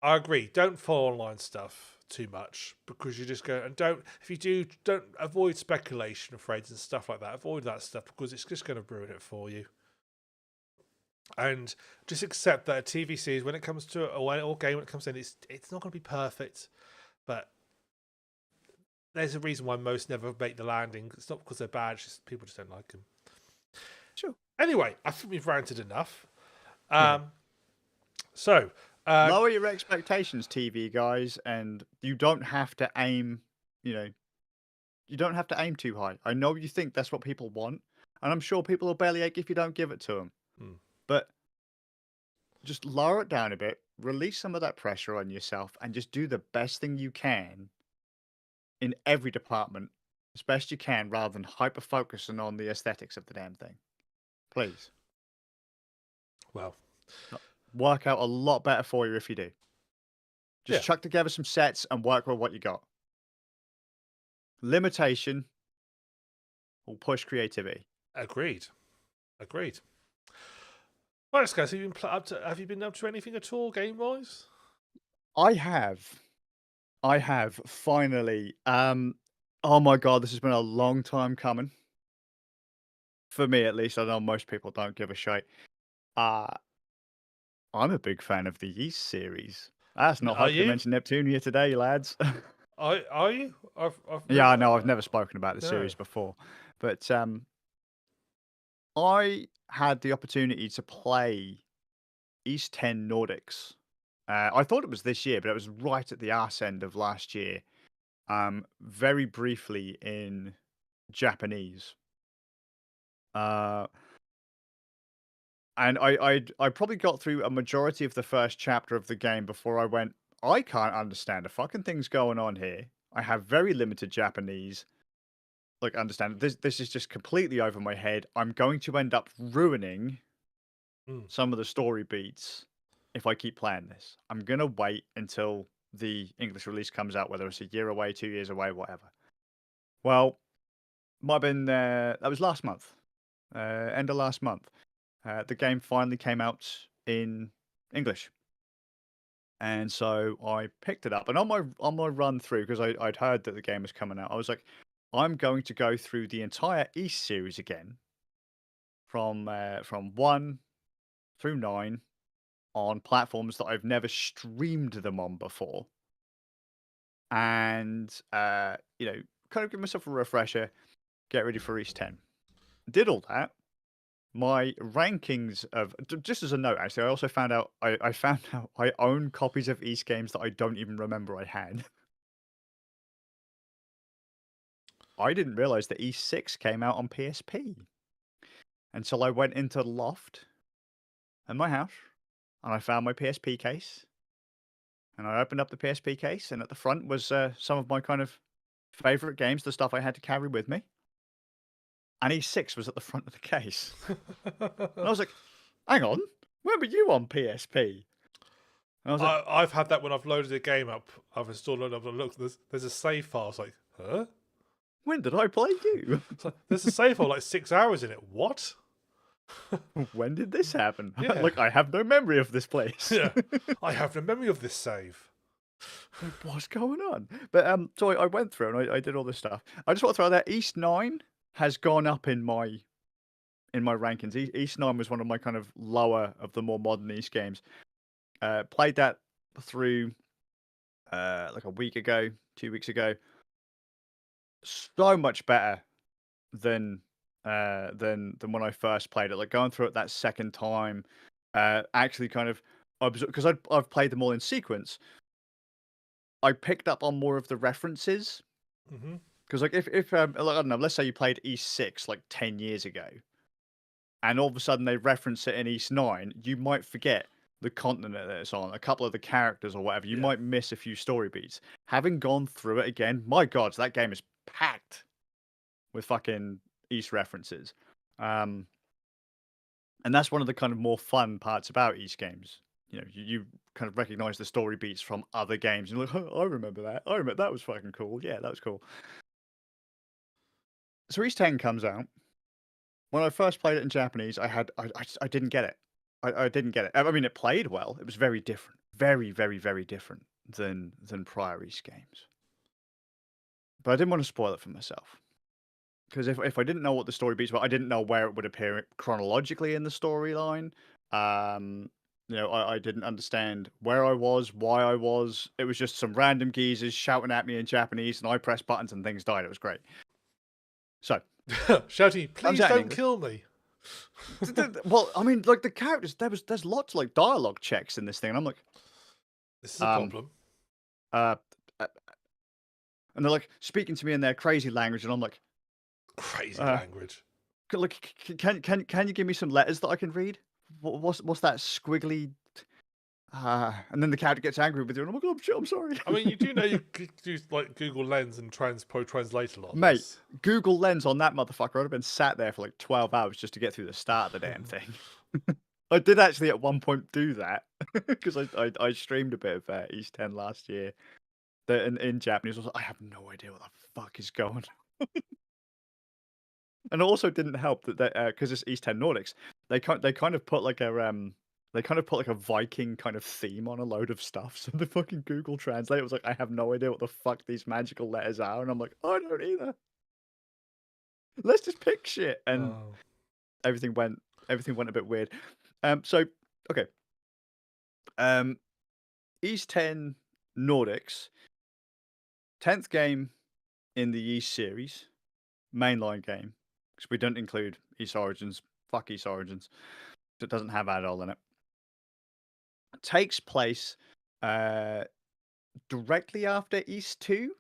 I agree. Don't follow online stuff too much because you just go and don't. If you do, don't avoid speculation of threads and stuff like that. Avoid that stuff because it's just going to ruin it for you. And just accept that a TV series, when it comes to or game when it comes in, it's not going to be perfect, but there's a reason why most never make the landing. It's not because they're bad; it's just people just don't like them. Sure. Anyway, I think we've ranted enough. Yeah. So Lower your expectations, TV guys, and you don't have to aim, you don't have to aim too high. I know you think that's what people want, and I'm sure people will bellyache if you don't give it to them. But just lower it down a bit, release some of that pressure on yourself, and just do the best thing you can in every department as best you can rather than hyper focusing on the aesthetics of the damn thing. Please. well, Work out a lot better for you if you do. Just Yeah. chuck together some sets and work with what you got. Limitation will push creativity. agreed. Right, guys, have you been up to anything at all game wise? I have finally. Oh my god, this has been a long time coming. For me, at least. I know most people don't give a shit. I'm a big fan of the Yeast series. That's not Are hard to you? mention Neptunia today, lads. Are you? Yeah, I know. I've never spoken about the No. series before, but I had the opportunity to play East 10 Nordics. I thought it was this year, but it was right at the arse end of last year. Very briefly in Japanese. And I probably got through a majority of the first chapter of the game before I went, I can't understand a fucking thing's going on here. I have very limited Japanese. Like, understand this is just completely over my head. I'm going to end up ruining some of the story beats if I keep playing this. I'm gonna wait until the English release comes out, whether it's a year away, 2 years away, whatever. Well, might have been that was last month, end of last month. The game finally came out in English, and so I picked it up. And on my run through, because I'd heard that the game was coming out, I was like, I'm going to go through the entire East series again, from 1 through 9, on platforms that I've never streamed them on before, and kind of give myself a refresher, get ready for East 10. Did all that. My rankings of just as a note, actually, I also found out I found out I own copies of East games that I don't even remember I had. I didn't realize that East 6 came out on PSP until I went into the loft in my house and I found my PSP case. And I opened up the PSP case, and at the front was some of my kind of favorite games, the stuff I had to carry with me. And E6 was at the front of the case. And I was like, hang on, when were you on PSP? And I was like, I've had that when I've loaded a game up. I've installed it. I've looked. There's a save file. It's like, huh? when did I play you? It's like, there's a save file like 6 hours in it. What? When did this happen? Yeah. Like, I have no memory of this place. Yeah, I have no memory of this save. What's going on? But so I went through and I did all this stuff. I just want to throw out there, East 9 has gone up in my rankings. East 9 was one of my kind of lower of the more modern East games. Played that through like a week ago, 2 weeks ago. So much better than when I first played it. Like, going through it that second time, actually kind of because I've played them all in sequence. I picked up on more of the references. Because like if I don't know, let's say you played East 6 like 10 years ago, and all of a sudden they reference it in East 9, you might forget the continent that it's on, a couple of the characters or whatever. You might miss a few story beats. Having gone through it again, my God, that game is packed with fucking East references. And that's one of the kind of more fun parts about East games. You kind of recognize the story beats from other games. And you're like, oh, I remember that. I remember that was fucking cool. Yeah, that was cool. So East 10 comes out. When I first played it in Japanese, I didn't get it. I didn't get it. I mean, it played well. It was very different, very, very, very different than prior East games. But I didn't want to spoil it for myself, because if I didn't know what the story beats were, I didn't know where it would appear chronologically in the storyline. I didn't understand where I was, why I was. It was just some random geezers shouting at me in Japanese, and I pressed buttons and things died. It was great. So shouting, comes please out in don't English. kill me. Well, I mean, like the characters, there's lots of like dialogue checks in this thing, and I'm like, This is a problem. uh, and they're like speaking to me in their crazy language, and I'm like, Crazy language. Like, can you give me some letters that I can read? What's that squiggly? And then the character gets angry with you, and I'm like, oh shit, I'm sorry. I mean, you do know you could use like Google Lens and translate a lot of Mate, this. Google Lens on that motherfucker. I'd have been sat there for like 12 hours just to get through the start of the damn thing. I did actually at one point do that because I streamed a bit of East 10 last year. In Japanese, I was like, I have no idea what the fuck is going on. And it also didn't help that because it's East 10 Nordics, they kind of put like a Viking kind of theme on a load of stuff. So the fucking Google Translate was like, I have no idea what the fuck these magical letters are, and I'm like, I don't either. Let's just pick shit, and everything went a bit weird. So okay, East 10 Nordics, 10th game in the East series, mainline game, because we don't include East Origins. Fuck East Origins. It doesn't have Adol in it. Takes place directly after East 2,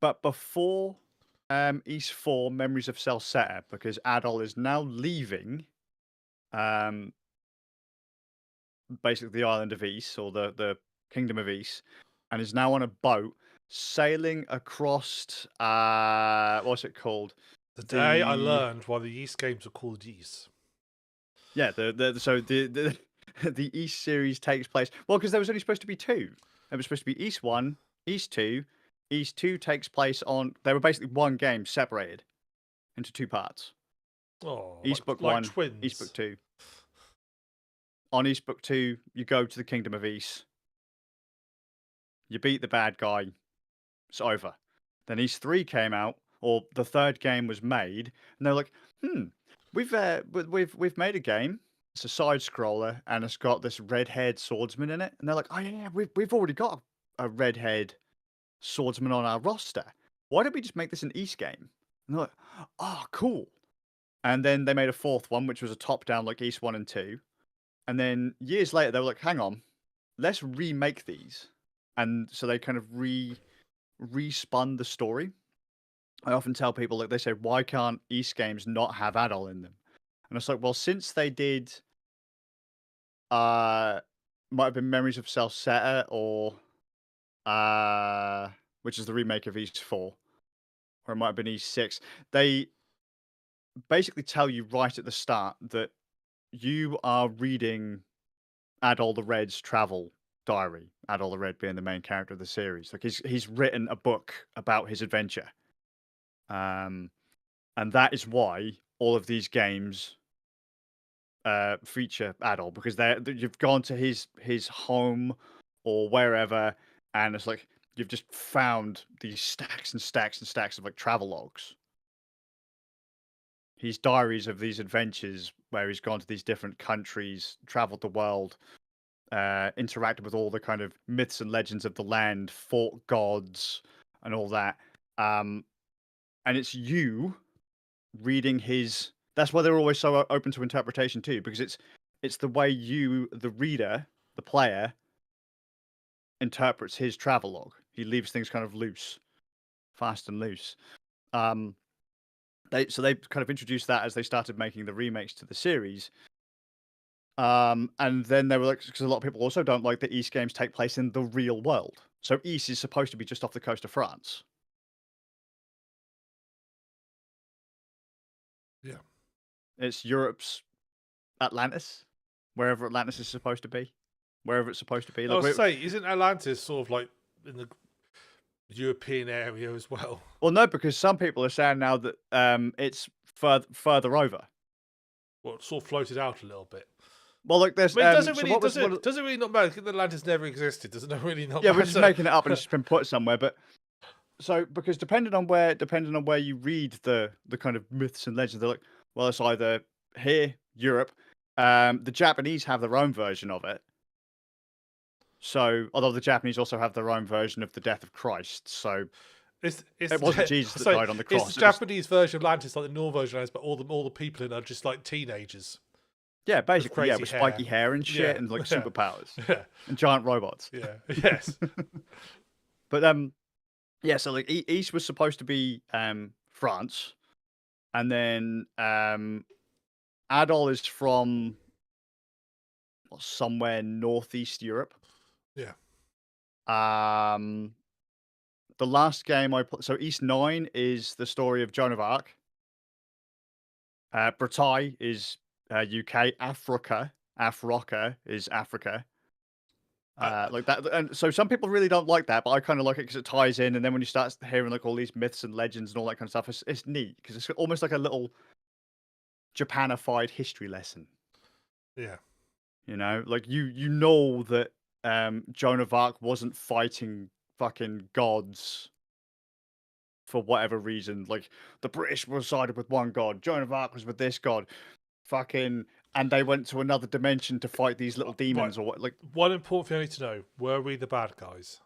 but before East 4, Memories of Celceta, because Adol is now leaving basically the island of East, or the Kingdom of East, and is now on a boat sailing across what's it called? The day I learned why the Yeast games are called Yeast. Yeah, the East series takes place because there was only supposed to be two. There was supposed to be East 1, East 2. East 2 takes place on. They were basically one game separated into two parts. Oh, East Book like 1, twins. East Book 2. On East Book 2, you go to the Kingdom of East. You beat the bad guy. It's over. Then East 3 came out, or the third game was made, and they're like, we've made a game. It's a side scroller, and it's got this red-haired swordsman in it. And they're like, oh yeah, we've already got a red-haired swordsman on our roster. Why don't we just make this an East game? And they're like, oh, cool. And then they made a fourth one, which was a top-down like East 1 and 2. And then years later, they were like, hang on, let's remake these. And so they kind of respun the story. I often tell people, like, they say, why can't East games not have Adol in them? And it's like, well, since they did, might have been Memories of Celceta, or which is the remake of East 4, or it might have been East 6. They basically tell you right at the start that you are reading Adol the Red's travel diary. Adol the Red being the main character of the series. Like he's written a book about his adventure. And that is why all of these games feature Adol, because you've gone to his home or wherever, and it's like you've just found these stacks and stacks and stacks of like travel logs. His diaries of these adventures where he's gone to these different countries, traveled the world, interacted with all the kind of myths and legends of the land, fought gods, and all that. And it's you reading his. That's why they're always so open to interpretation too, because it's the way you, the reader, the player, interprets his travelogue. He leaves things kind of loose, fast and loose. They kind of introduced that as they started making the remakes to the series. And then they were like, because a lot of people also don't like that East games take place in the real world. So East is supposed to be just off the coast of France. Yeah. It's Europe's Atlantis, wherever Atlantis is supposed to be, wherever it's supposed to be. I Like, was say, isn't Atlantis sort of like in the European area as well? well, no, because some people are saying now that it's further over. Well, it sort of floated out a little bit. Well, look, there's I mean, does it so really? what was Does it really not matter? The Atlantis never existed. Does it not really not yeah, matter? we're just making it up and it's just been put somewhere. But so because depending on where you read the kind of myths and legends, they're like, well, it's either here, Europe. The Japanese have their own version of it. So, although the Japanese also have their own version of the death of Christ, so It's it wasn't Jesus that so died on the it's cross. the It was, Japanese version of Atlantis, like the Northern version of Atlantis, but all the people in are just like teenagers yeah, with basically, yeah, crazy with hair. spiky hair and shit, Yeah, and like yeah, superpowers yeah, and giant robots. yeah. Yes. But yeah, so like East was supposed to be France, and then Adol is from somewhere northeast Europe. Yeah. Um, the last game I played, so East 9 is the story of Joan of Arc. Bretagne is UK. Africa is Africa. Like that, and so some people really don't like that, but I kind of like it because it ties in. And then when you start hearing like all these myths and legends and all that kind of stuff, it's neat because it's almost like a little Japanified history lesson. Yeah. You know, like you know that Joan of Arc wasn't fighting fucking gods for whatever reason. Like the British were sided with one god, Joan of Arc was with this god, fucking, and they went to another dimension to fight these little Right. demons or what. Like, One important thing I need to know: were we the bad guys?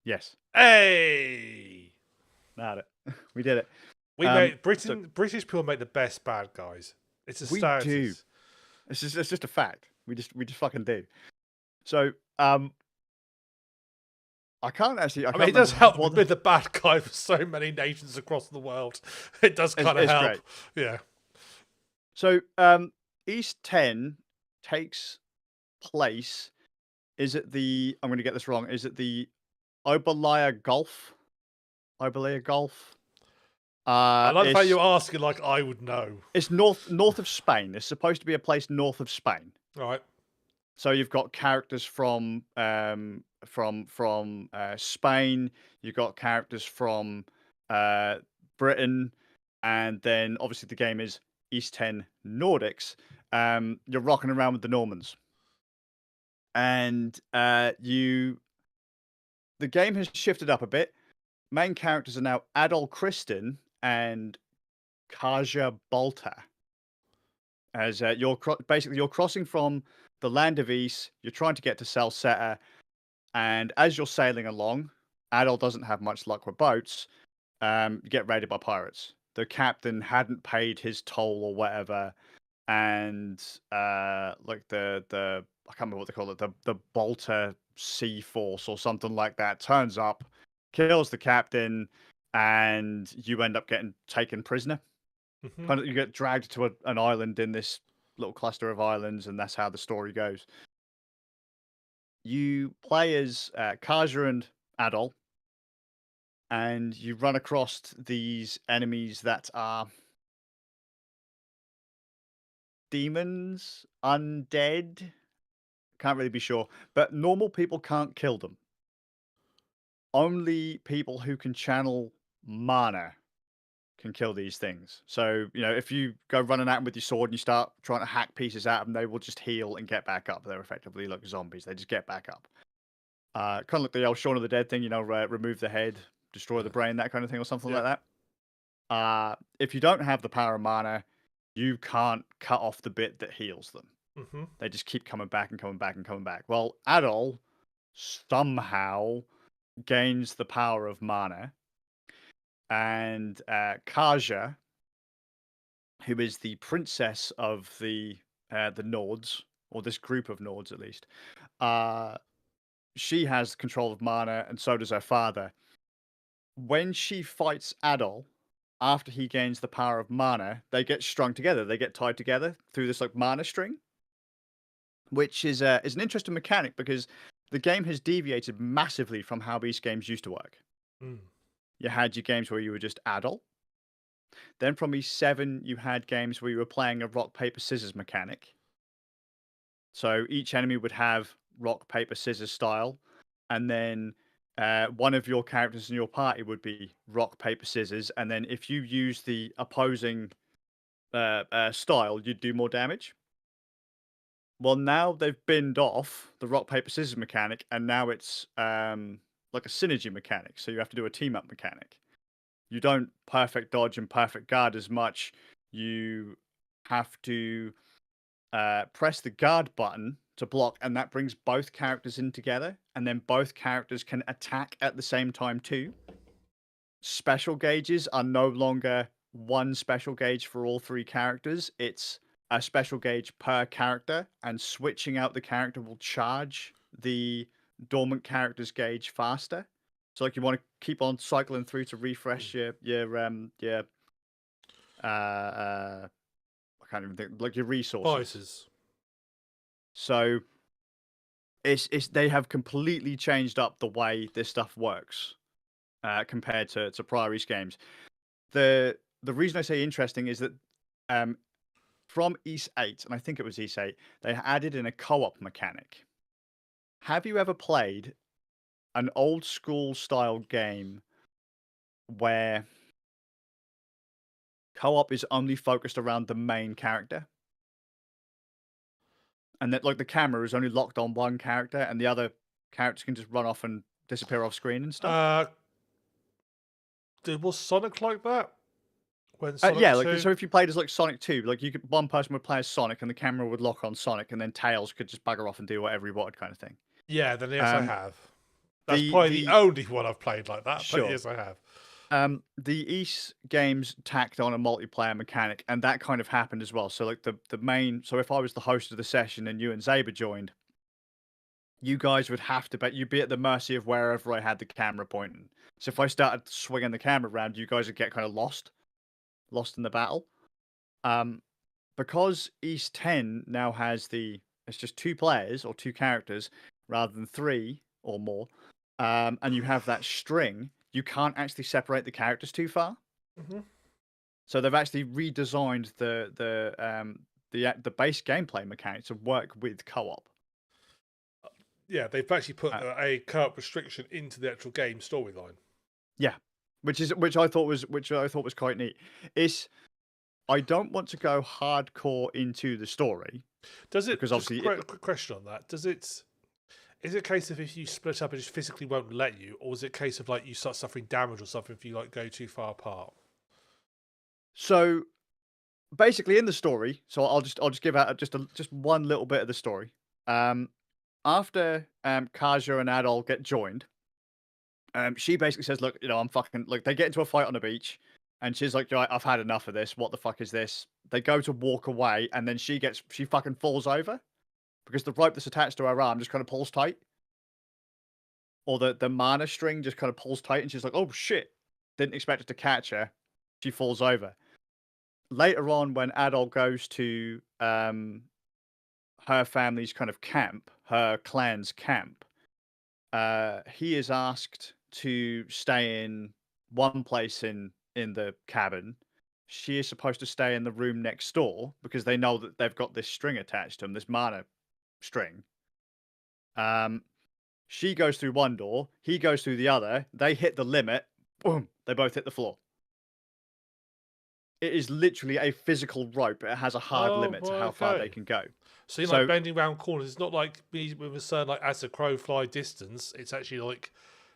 yes, Hey, nailed it. We did it. we made So British people make the best bad guys. It's a we do. status. It's just a fact. We just fucking do. So I can't actually. I I can't mean, it does remember help with the bad guy for so many nations across the world. It does kind of it's help. great. Yeah. So East 10 takes place. Is it the? I'm going to get this wrong. Is it the Oberlayer Gulf? Oberlayer Gulf. I like the fact It's you're asking like I would know. it's north of Spain. It's supposed to be a place north of Spain. Right. So you've got characters from Spain. You've got characters from Britain, and then obviously the game is East 10 Nordics. You're rocking around with the Normans, and the game has shifted up a bit. Main characters are now Adol Kristin and Kaja Bolta. As basically you're crossing from the land of East, you're trying to get to Salsetta, and as you're sailing along, Adol doesn't have much luck with boats. You get raided by pirates. The captain hadn't paid his toll or whatever, and like the I can't remember what they call it, the Bolter Sea Force or something like that turns up, kills the captain, and you end up getting taken prisoner. Mm-hmm. Kind of, you get dragged to an island in this little cluster of islands, and that's how the story goes. You play as Kaja and Adol, and you run across these enemies that are demons, undead. Can't really be sure, but normal people can't kill them. Only people who can channel mana can kill these things. So, you know, if you go running at them with your sword and you start trying to hack pieces out of them, they will just heal and get back up. They're effectively like zombies. They just get back up. Kind of like the old Shaun of the Dead thing, you know, remove the head, destroy the brain, that kind of thing, or something like that. If you don't have the power of mana, you can't cut off the bit that heals them. Mm-hmm. They just keep coming back and coming back and coming back. Well, Adol somehow gains the power of mana, and Kaja, who is the princess of the Nords, or this group of Nords at least, she has control of mana, and so does her father. When she fights Adol, after he gains the power of mana, they get strung together. They get tied together through this like mana string, which is an interesting mechanic because the game has deviated massively from how these games used to work. Mm. You had your games where you were just Adol, Then from E7, you had games where you were playing a rock, paper, scissors mechanic. So each enemy would have rock, paper, scissors style. And then one of your characters in your party would be rock, paper, scissors. And then if you use the opposing style, you'd do more damage. Well, now they've binned off the rock, paper, scissors mechanic. And now it's like a synergy mechanic. So you have to do a team up mechanic. You don't perfect dodge and perfect guard as much. You have to press the guard button to block, and that brings both characters in together, and then both characters can attack at the same time too. Special gauges are no longer one special gauge for all three characters. It's a special gauge per character, and switching out the character will charge the dormant character's gauge faster. So like you want to keep on cycling through to refresh I can't even think, like your resources. Biases. So it's they have completely changed up the way this stuff works compared to prior East games. The reason I say interesting is that from East 8, and I think it was East 8, they added in a co-op mechanic. Have you ever played an old school style game where co-op is only focused around the main character? And that like the camera is only locked on one character and the other characters can just run off and disappear off screen and stuff? Was Sonic like that? When Sonic Yeah, 2? like so if you played as like Sonic 2, like you could one person would play as Sonic and the camera would lock on Sonic and then Tails could just bugger off and do whatever he wanted kind of thing. Yeah, then yes, I Um, have. That's probably the only one I've played like that, Sure. but yes, I have. The East games tacked on a multiplayer mechanic, and that kind of happened as well. So like the main, so if I was the host of the session and you and Zaber joined, you guys would have to, but you'd be at the mercy of wherever I had the camera pointing. So if I started swinging the camera around, you guys would get kind of lost in the battle. Because East 10 now has it's just 2 players or 2 characters rather than 3 or more, and you have that string, you can't actually separate the characters too far. Mm-hmm. So they've actually redesigned the base gameplay mechanic to work with co-op. Yeah, they've actually put a co-op restriction into the actual game storyline. Yeah, which I thought was quite neat. I don't want to go hardcore into the story. Does it? Because obviously, quick question on that. Is it a case of if you split up, it just physically won't let you, or is it a case of like you start suffering damage or something if you like go too far apart? So basically, in the story, so I'll just give out just one little bit of the story. After Kaja and Adol get joined, she basically says, "Look, I'm fucking like." They get into a fight on the beach, and she's like, "I've had enough of this. What the fuck is this?" They go to walk away, and then she fucking falls over because the rope that's attached to her arm just kind of pulls tight, or the mana string just kind of pulls tight, and she's like, "Oh shit!" Didn't expect it to catch her. She falls over. Later on, when Adol goes to her family's kind of camp, her clan's camp, he is asked to stay in one place in the cabin. She is supposed to stay in the room next door because they know that they've got this string attached to them, this mana string. She goes through one door, he goes through the other. They hit the limit. Boom! They both hit the floor. It is literally a physical rope. It has a hard limit to how far they can go. So you're like bending around corners. It's not like with a certain like as a crow fly distance. It's actually like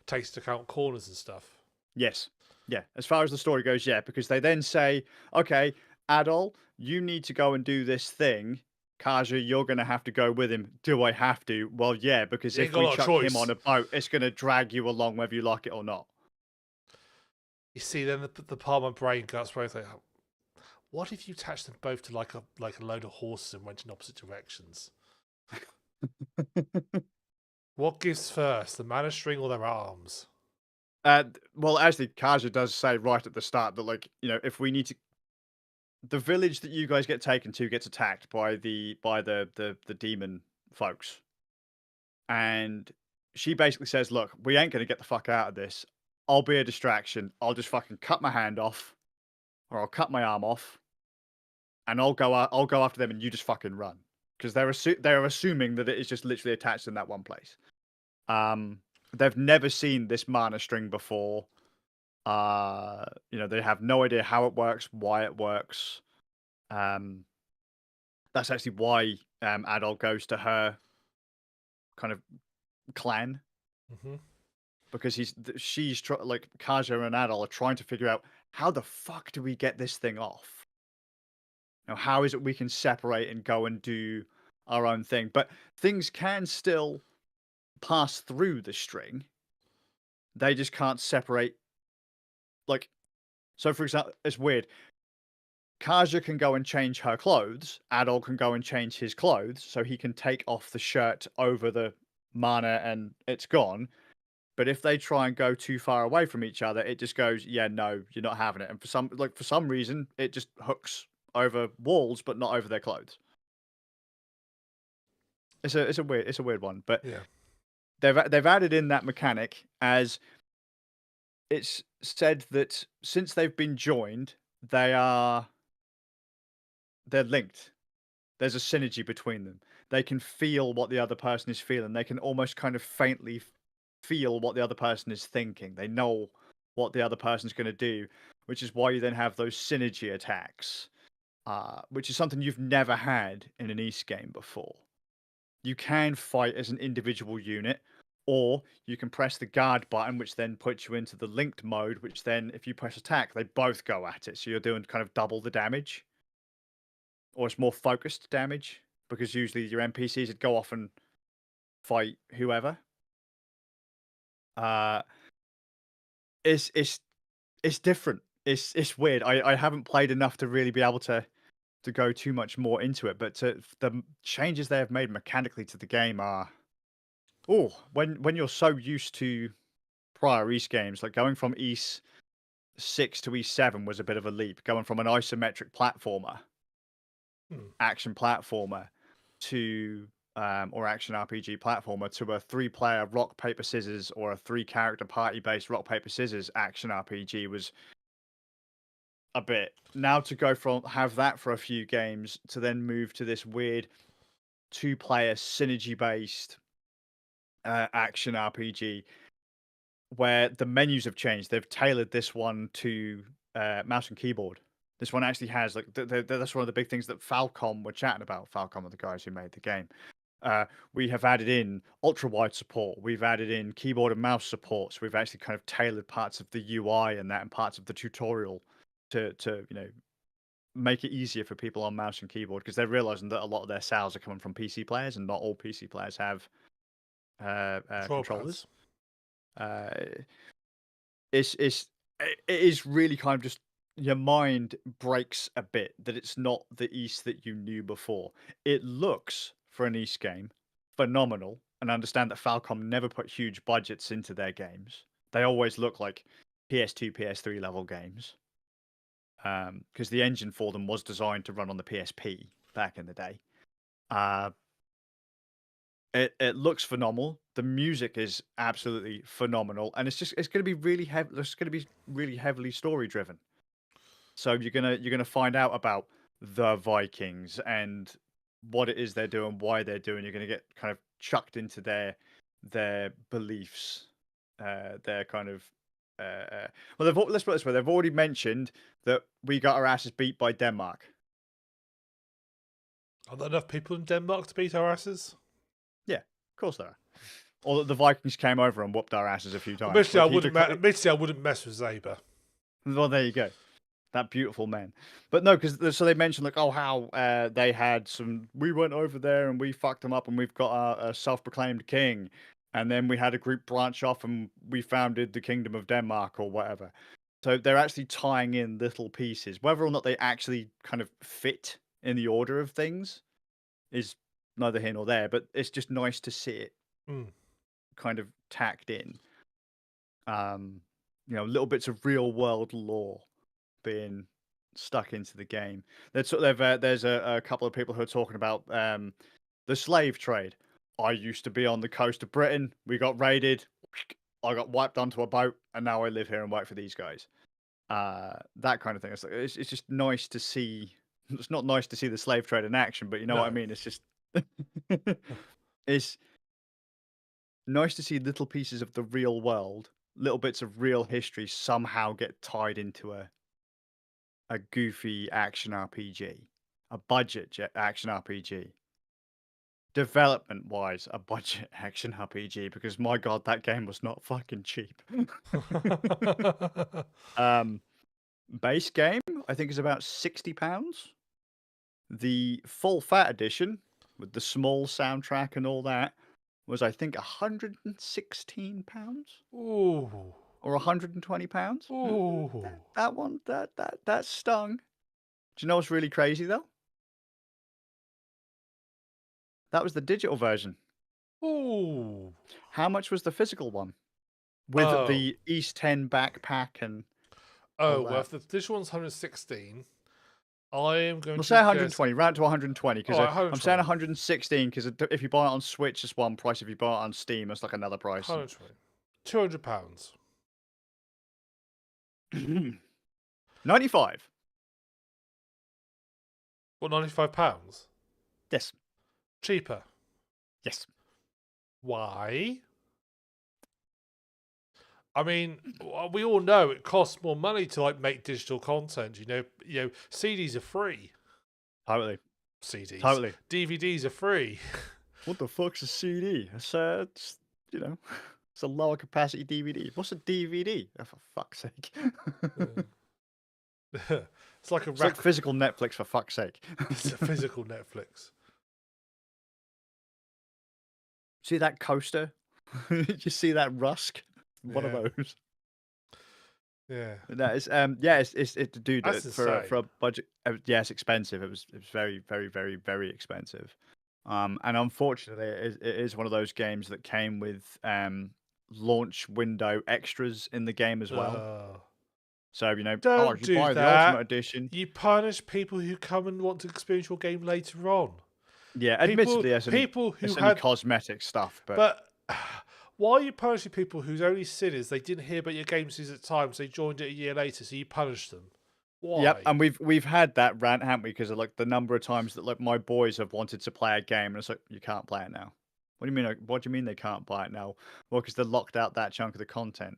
takes into account corners and stuff. Yes. Yeah. As far as the story goes, yeah, because they then say, okay, Adol, you need to go and do this thing. Kaja, you're going to have to go with him. Do I have to? Well, yeah, because if we chuck him on a boat, it's going to drag you along whether you like it or not. You see, then the part of my brain goes where like, what if you attach them both to like a load of horses and went in opposite directions? What gives first, the mana string or their arms? Well, actually, Kaja does say right at the start that, like, if we need to, the village that you guys get taken to gets attacked by the demon folks, and she basically says, "Look, we ain't gonna get the fuck out of this. I'll be a distraction. I'll just fucking cut my hand off. or I'll cut my arm off, and I'll go after them, and you just fucking run because they're assuming that it is just literally attached in that one place. They've never seen this mana string before. They have no idea how it works, why it works. That's actually why Adol goes to her kind of clan, Mm-hmm. because like Kaja and Adol are trying to figure out how the fuck do we get this thing off. How is it we can separate and go and do our own thing? But things can still pass through the string. They just can't separate. Like, so for example, it's weird. Kaja can go and change her clothes. Adol can go and change his clothes, so he can take off the shirt over the mana and it's gone. But if they try and go too far away from each other, it just goes, yeah, no, you're not having it. And for some reason, it just hooks over walls, but not over their clothes. It's a weird one, but Yeah. they've added in that mechanic, as it's said that since they've been joined, they're linked. There's a synergy between them. They can feel what the other person is feeling. They can almost kind of faintly feel what the other person is thinking. They know what the other person's going to do, which is why you then have those synergy attacks, which is something you've never had in an East game before. You can fight as an individual unit, or you can press the guard button, which then puts you into the linked mode, which then, if you press attack, they both go at it. So you're doing kind of double the damage. Or it's more focused damage, because usually your NPCs would go off and fight whoever. It's different. It's weird. I haven't played enough to really be able to go too much more into it, but the changes they have made mechanically to the game are, when you're so used to prior East games, like going from East 6 to East 7 was a bit of a leap. Going from an isometric platformer, action platformer, to or action RPG platformer, to a 3-player rock paper scissors or a 3-character party based rock paper scissors action RPG was a bit. Now to go from have that for a few games to then move to this weird 2-player synergy based action RPG, where the menus have changed. They've tailored this one to mouse and keyboard. This one actually has, like, that's one of the big things that Falcom were chatting about. Falcom are the guys who made the game. We have added in ultra wide support. We've added in keyboard and mouse support. So we've actually kind of tailored parts of the UI and that, and parts of the tutorial to make it easier for people on mouse and keyboard, because they're realizing that a lot of their sales are coming from PC players, and not all PC players have controllers. It is really kind of just, your mind breaks a bit that it's not the East that you knew before. It looks, for an East game, phenomenal, and I understand that Falcom never put huge budgets into their games. They always look like PS2, PS3 level games, because the engine for them was designed to run on the PSP back in the day. It looks phenomenal. The music is absolutely phenomenal, and it's going to be really heavy. It's going to be really heavily story driven. So you're gonna find out about the Vikings and what it is they're doing, why they're doing. You're gonna get kind of chucked into their beliefs, their kind of. Let's put it this way: they've already mentioned that we got our asses beat by Denmark. Are there enough people in Denmark to beat our asses? Yeah, of course there are. Or that the Vikings came over and whooped our asses a few times. Admittedly, I wouldn't mess with Zaber. Well, there you go. That beautiful man. But no, because so they mentioned, like, how they had we went over there and we fucked them up, and we've got a self-proclaimed king, and then we had a group branch off and we founded the Kingdom of Denmark or whatever. So they're actually tying in little pieces. Whether or not they actually kind of fit in the order of things is neither here nor there, but it's just nice to see it kind of tacked in. Little bits of real world lore being stuck into the game. There's a couple of people who are talking about the slave trade. I used to be on the coast of Britain. We got raided. I got wiped onto a boat, and now I live here and work for these guys. that kind of thing. It's like it's just nice to see. It's not nice to see the slave trade in action, but you know what I No. mean. It's just it's nice to see little pieces of the real world, little bits of real history somehow get tied into a goofy action RPG, a action RPG. Development wise, a budget action RPG because my god, that game was not fucking cheap. um, Base game, I think is about £60. The full fat edition with the small soundtrack and all that was, I think, £116 Ooh. or £120. Ooh. That one, that stung. Do you know what's really crazy though? That was the digital version. Ooh. How much was the physical one with Oh. the East 10 backpack and Oh, all well, that? if the digital one's 116, I am going We'll to say guess. 120, round to 120 because All right, I'm saying 120. 116 because if you buy it on Switch, it's one price. If you buy it on Steam, it's like another price. 120. £200. 95. What, £95? Yes. Cheaper. Yes. Why? I mean, we all know it costs more money to like make digital content. CDs are free. Totally. CDs. Totally. DVDs are free. What the fuck's a CD? It's it's a lower capacity DVD. What's a DVD? Oh, for fuck's sake. It's like a It's like rack. physical Netflix, for fuck's sake. It's a physical Netflix. See that coaster? You see that Rusk? One of Yeah. those. Yeah. That is it's dude That's for insane. a budget. Yeah, it's expensive. It was very very very very expensive. And unfortunately, it is one of those games that came with launch window extras in the game as well. So Don't if you do buy the Ultimate that. Edition, You punish people who come and want to experience your game later on. yeah, People, admittedly, people who there's only had, cosmetic stuff, but but why are you punishing people whose only sin is they didn't hear about your game series at the time, so they joined it a year later, so you punish them? Why? yep, and we've had that rant, haven't we? Because of like the number of times that like my boys have wanted to play a game, and it's like you can't play it now. What do you mean? What do you mean they can't buy it now? Well, because they locked out that chunk of the content.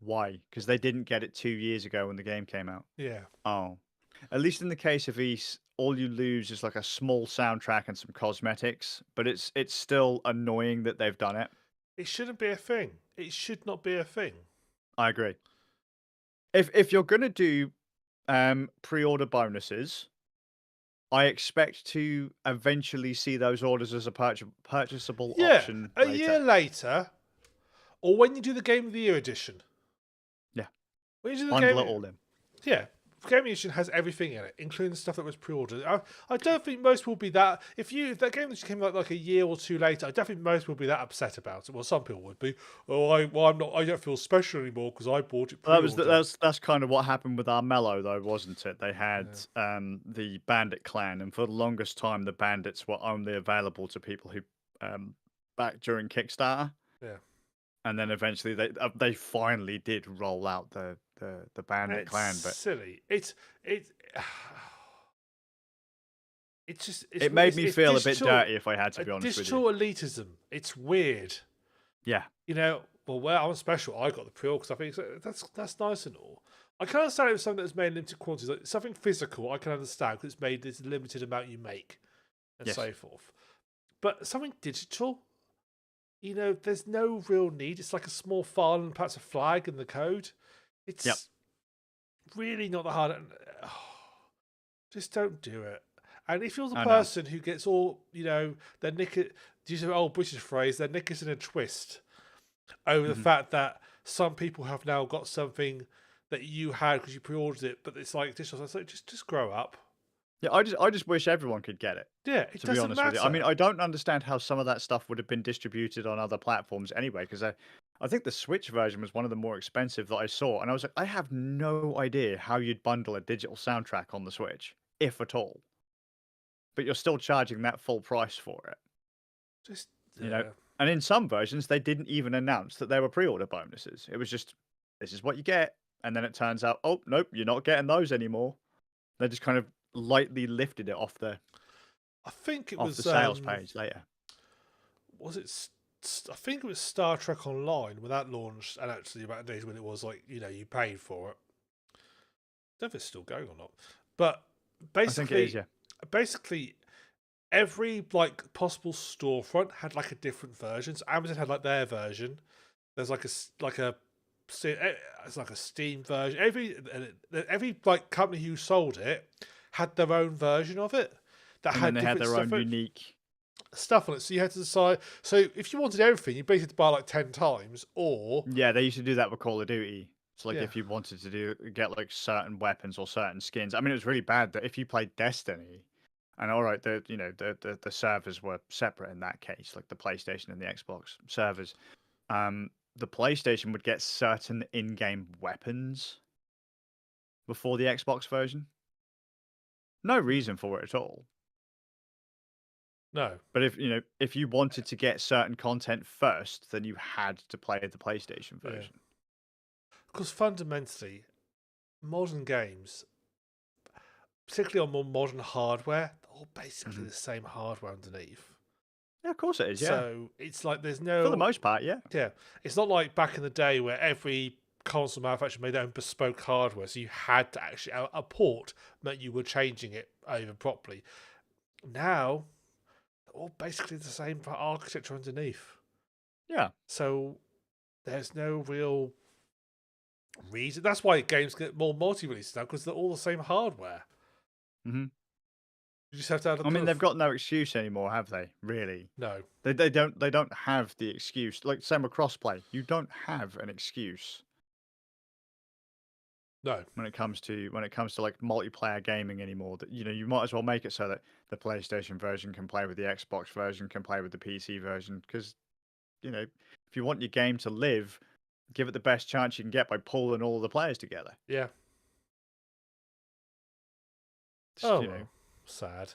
Why? Because they didn't get it 2 years ago when the game came out. Yeah. Oh, at least in the case of East, all you lose is like a small soundtrack and some cosmetics, but it's still annoying that they've done it. It shouldn't be a thing. It should not be a thing. I agree. If you're gonna do pre-order bonuses, I expect to eventually see those orders as a purchasable Yeah, option a later. year later, or when you do the Game of the Year edition. Yeah, When you do the bundle it game, all in. yeah, Game Edition has everything in it, including the stuff that was pre-ordered. I don't think most will be that. If that Game Edition came out like a year or two later, I don't think most will be that upset about it. Well, some people would be. Oh, I'm not. I don't feel special anymore because I bought it Well, pre-ordered. that's kind of what happened with our Mellow, though, wasn't it? They had Yeah. the Bandit clan, and for the longest time, the Bandits were only available to people who back during Kickstarter. Yeah. And then eventually they finally did roll out the Bandit It's clan, but silly. It's just it made me feel a bit digital, dirty, if I had to be honest with digital you. elitism. It's weird. Yeah. I'm special. I got the pre-order because I think that's nice and all. I can understand it with something that's made in limited quantities, like something physical. I can understand because it's made this limited amount you make, and Yes. so forth. But something digital, there's no real need. It's like a small file and perhaps a flag in the code. It's really not that hard. Just don't do it. And if you're the person who gets all, their knickers, to use an old British phrase, their knickers in a twist over the fact that some people have now got something that you had because you pre-ordered it, but it's like digital. It's like just grow up. Yeah, I just wish everyone could get it. Yeah, it To be doesn't honest matter. with you, I mean, I don't understand how some of that stuff would have been distributed on other platforms anyway. Because I think the Switch version was one of the more expensive that I saw, and I was like, I have no idea how you'd bundle a digital soundtrack on the Switch, if at all. But you're still charging that full price for it. Just And in some versions, they didn't even announce that there were pre-order bonuses. It was just, this is what you get. and then it turns out, oh nope, you're not getting those anymore. They just kind of lightly lifted it off the I think it sales page later. Was it? I think it was Star Trek Online when that launched, and actually about days when it was like you paid for it. I don't know if it's still going or not, but I think it is, basically, yeah. basically every like possible storefront had like a different version. So Amazon had like their version. There's like it's like a Steam version. Every like company who sold it had their own version of it that And then had they had different their own stuff. unique. Stuff on it, so you had to decide. So if you wanted everything, you basically had to buy like 10 times, or Yeah, they used to do that with Call of Duty. So like yeah, if you wanted to get like certain weapons or certain skins. I mean, it was really bad that if you played Destiny, and all right, the servers were separate in that case, like the PlayStation and the Xbox servers. The PlayStation would get certain in-game weapons before the Xbox version. No reason for it at all. no, But if you wanted to get certain content first, then you had to play the PlayStation yeah, version. because fundamentally, modern games, particularly on more modern hardware, they're all basically the same hardware underneath. Yeah, of course it is. Yeah, So it's like there's for the no, most part, yeah. yeah, it's not like back in the day where every console manufacturer made their own bespoke hardware, so you had to actually a port meant you were changing it over properly. Now, they're all basically the same architecture underneath. Yeah. So there's no real reason. That's why games get more multi-releases now, because they're all the same hardware. hmm You just have to have a I mean, kind they've of got no excuse anymore, have they? Really? no, They don't have the excuse. Like same with crossplay. You don't have an excuse no, when it comes to like multiplayer gaming anymore. That you might as well make it so that the PlayStation version can play with the Xbox version, can play with the PC version, because if you want your game to live, give it the best chance you can get by pulling all the players together. yeah. Just, Oh well, sad.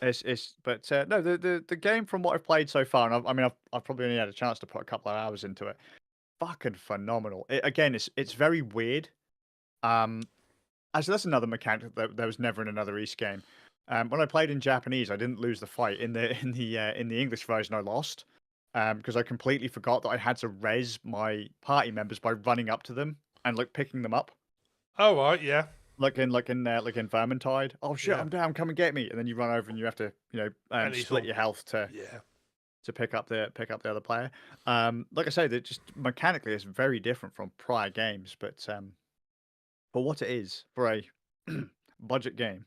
but no, the game from what I've played so far, and I've probably only had a chance to put a couple of hours into it. Fucking phenomenal. Again, it's very weird. Actually, that's another mechanic that there was never in another East game. When I played in Japanese, I didn't lose the fight. In the English version, I lost because I completely forgot that I had to res my party members by running up to them and like picking them up. Oh right, yeah, Like in Vermintide. Oh shit, yeah. I'm down. Come and get me. And then you run over and you have to And he's split all your health yeah, to pick up the other player. Like I say, that just mechanically it's very different from prior games, but for what it is for a budget game,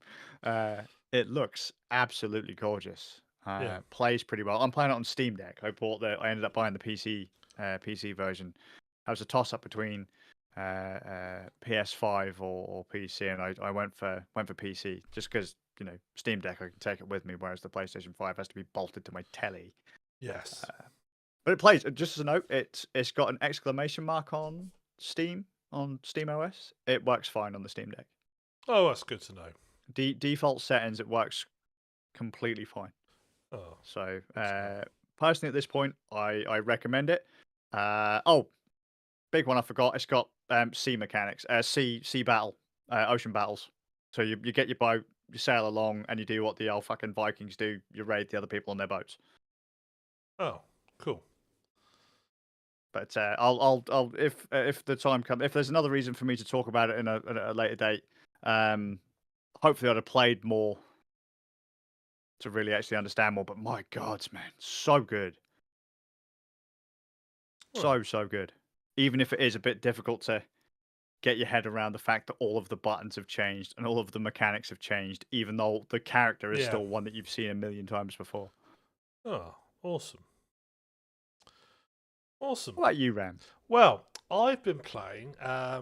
it looks absolutely gorgeous. yeah. Plays pretty well. I'm playing it on Steam Deck. I ended up buying the PC version. I was a toss up between PS5 or PC, and I went for PC just because Steam Deck I can take it with me, whereas the PlayStation 5 has to be bolted to my telly. Yes. But it plays. Just as a note, it's got an exclamation mark on Steam OS. It works fine on the Steam Deck. Oh, that's good to know. Default settings, it works completely fine. Oh, So good personally, at this point, I recommend it. Oh, big one I forgot. It's got sea mechanics, sea battle, ocean battles. So you get your boat, you sail along, and you do what the old fucking Vikings do. You raid the other people on their boats. oh, cool. But I'll if the time comes, if there's another reason for me to talk about it in a later date, hopefully I'd have played more to really actually understand more. But my God, man, so good, Well, so good. Even if it is a bit difficult to get your head around the fact that all of the buttons have changed and all of the mechanics have changed, even though the character is yeah. still one that you've seen a million times before. Oh, awesome. Awesome. What about you, Ram? Well, I've been playing. I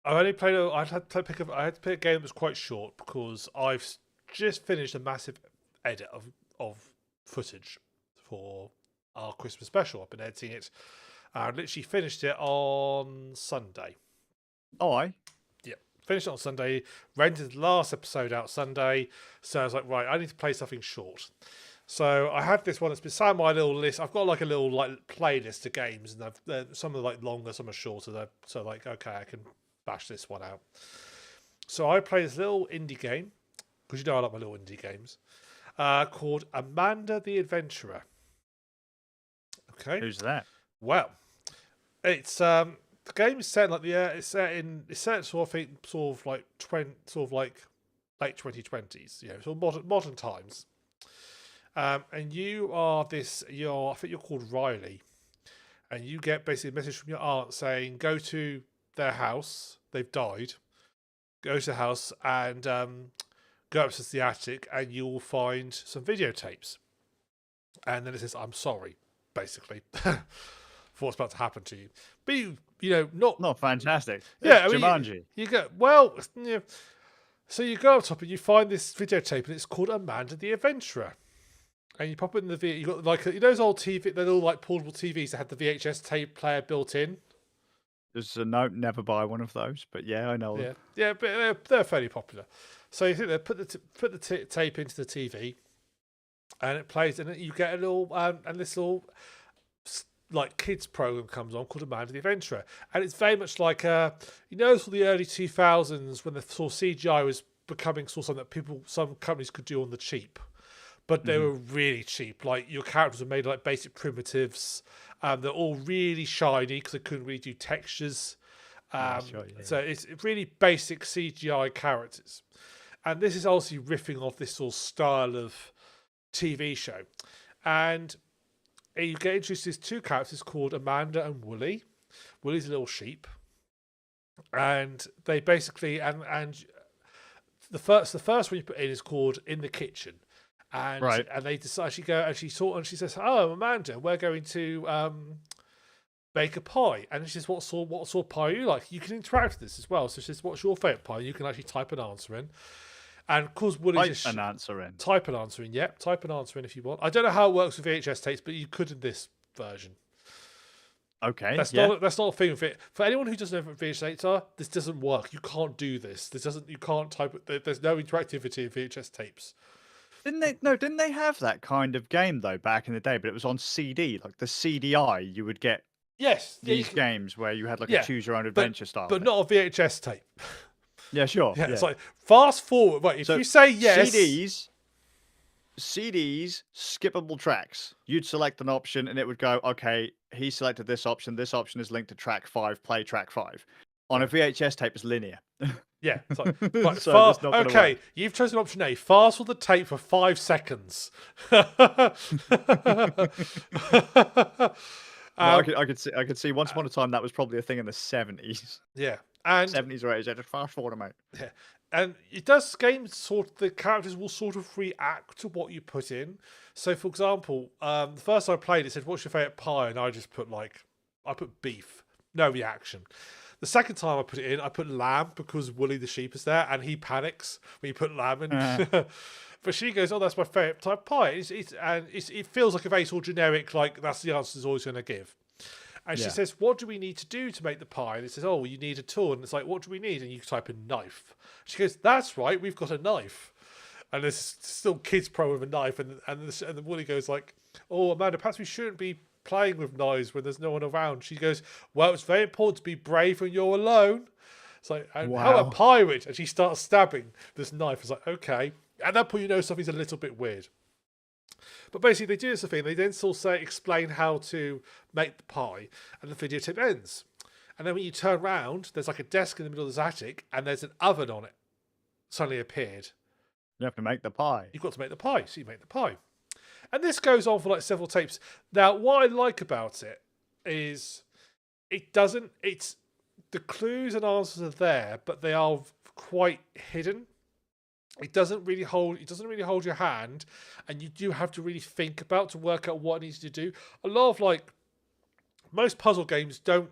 only played. I had to pick up. I had to pick a game that was quite short because I've just finished a massive edit of footage for our Christmas special. I've been editing it. I literally finished it on Sunday. Oh, I. Yeah, finished it on Sunday. Rented the last episode out Sunday. So I was like, right, I need to play something short. So I have this one that's beside my little list. I've got like a little playlist of games, and some are like longer, some are shorter. So like, okay, I can bash this one out. So I play this little indie game, because you know I like my little indie games, called Amanda the Adventurer. Okay. Who's that? Well, it's the game is set like it's set sort of like late 2020s, sort of modern times. And you are I think you're called Riley, and you get basically a message from your aunt saying go to their house. They've died. Go to the house and go up to the attic, and you will find some videotapes. And then it says, "I'm sorry," basically, for what's about to happen to you. But Not fantastic. Yeah, It's I mean, Jumanji. you go well. Yeah. So you go up top and you find this videotape, and it's called Amanda the Adventurer. And you pop it in the video. You got like those old TV, they're all like portable TVs that had the VHS tape player built in. There's a note: never buy one of those. But yeah, I know. Yeah, but they're fairly popular. So you think they put the tape into the TV, and it plays, and you get a little and this little like kids program comes on called Amanda the Adventurer, and it's very much like for the early 2000s when the sort of CGI was becoming sort of something that some companies could do on the cheap, but they were really cheap. Like your characters were made like basic primitives. They're all really shiny because they couldn't really do textures. So it's really basic CGI characters. And this is obviously riffing off this sort of style of TV show. And you get introduced to these two characters called Amanda and Wooly. Wooly's a little sheep. And they basically, and the first one you put in is called In the Kitchen. And they decide she says, "Oh, Amanda, we're going to bake a pie." And she says, "What sort of pie you like?" You can interact with this as well. So she says, "What's your favourite pie?" You can actually type an answer in. And of course, Wooly's type an answer in. Type an answer in. Yep, type an answer in if you want. I don't know how it works with VHS tapes, but you could in this version. Okay, that's not a thing with it. For anyone who doesn't know what VHS tapes are, this doesn't work. You can't do this. You can't type it. There's no interactivity in VHS tapes. Didn't they have that kind of game though back in the day? But it was on CD, like the CDI. You would get these games where you had like a choose your own adventure style, but not a VHS tape. Yeah, sure. Yeah, it's like fast forward. Right, if you say yes, CDs, skippable tracks. You'd select an option, and it would go, okay, he selected this option. This option is linked to track 5. Play track 5. On a VHS tape, it's linear. Yeah. It's like, okay, you've chosen option A. Fast forward the tape for 5 seconds. I could see. Once upon a time, that was probably a thing in the 70s. Yeah, and 70s or 80s. Just fast forward, mate. Yeah, and it does. The characters will sort of react to what you put in. So, for example, the first time I played, it said, "What's your favorite pie?" And I just put beef. No reaction. The second time I put it in, I put lamb because Wooly the sheep is there, and he panics when you put lamb in. But she goes, "Oh, that's my favourite type of pie." It feels like a very sort of generic, like that's the answer is always going to give. And she says, "What do we need to do to make the pie?" And it says, "Oh, well, you need a tool." And it's like, "What do we need?" And you type in knife. She goes, "That's right, we've got a knife." And there's still kids pro with a knife, and the Wooly goes like, "Oh, Amanda, perhaps we shouldn't be playing with knives when there's no one around." She goes, "Well, it's very important to be brave when you're alone." It's like, how a pirate? And she starts stabbing this knife. It's like, okay. At that point, something's a little bit weird. But basically, they do this thing. They then sort of explain how to make the pie, and the videotape ends. And then when you turn around, there's like a desk in the middle of this attic, and there's an oven on it. Suddenly appeared. You have to make the pie. You've got to make the pie, so you make the pie. And this goes on for like several tapes. Now, what I like about it is it's the clues and answers are there, but they are quite hidden. It doesn't really hold your hand, and you do have to really think about to work out what it needs to do. A lot of like most puzzle games don't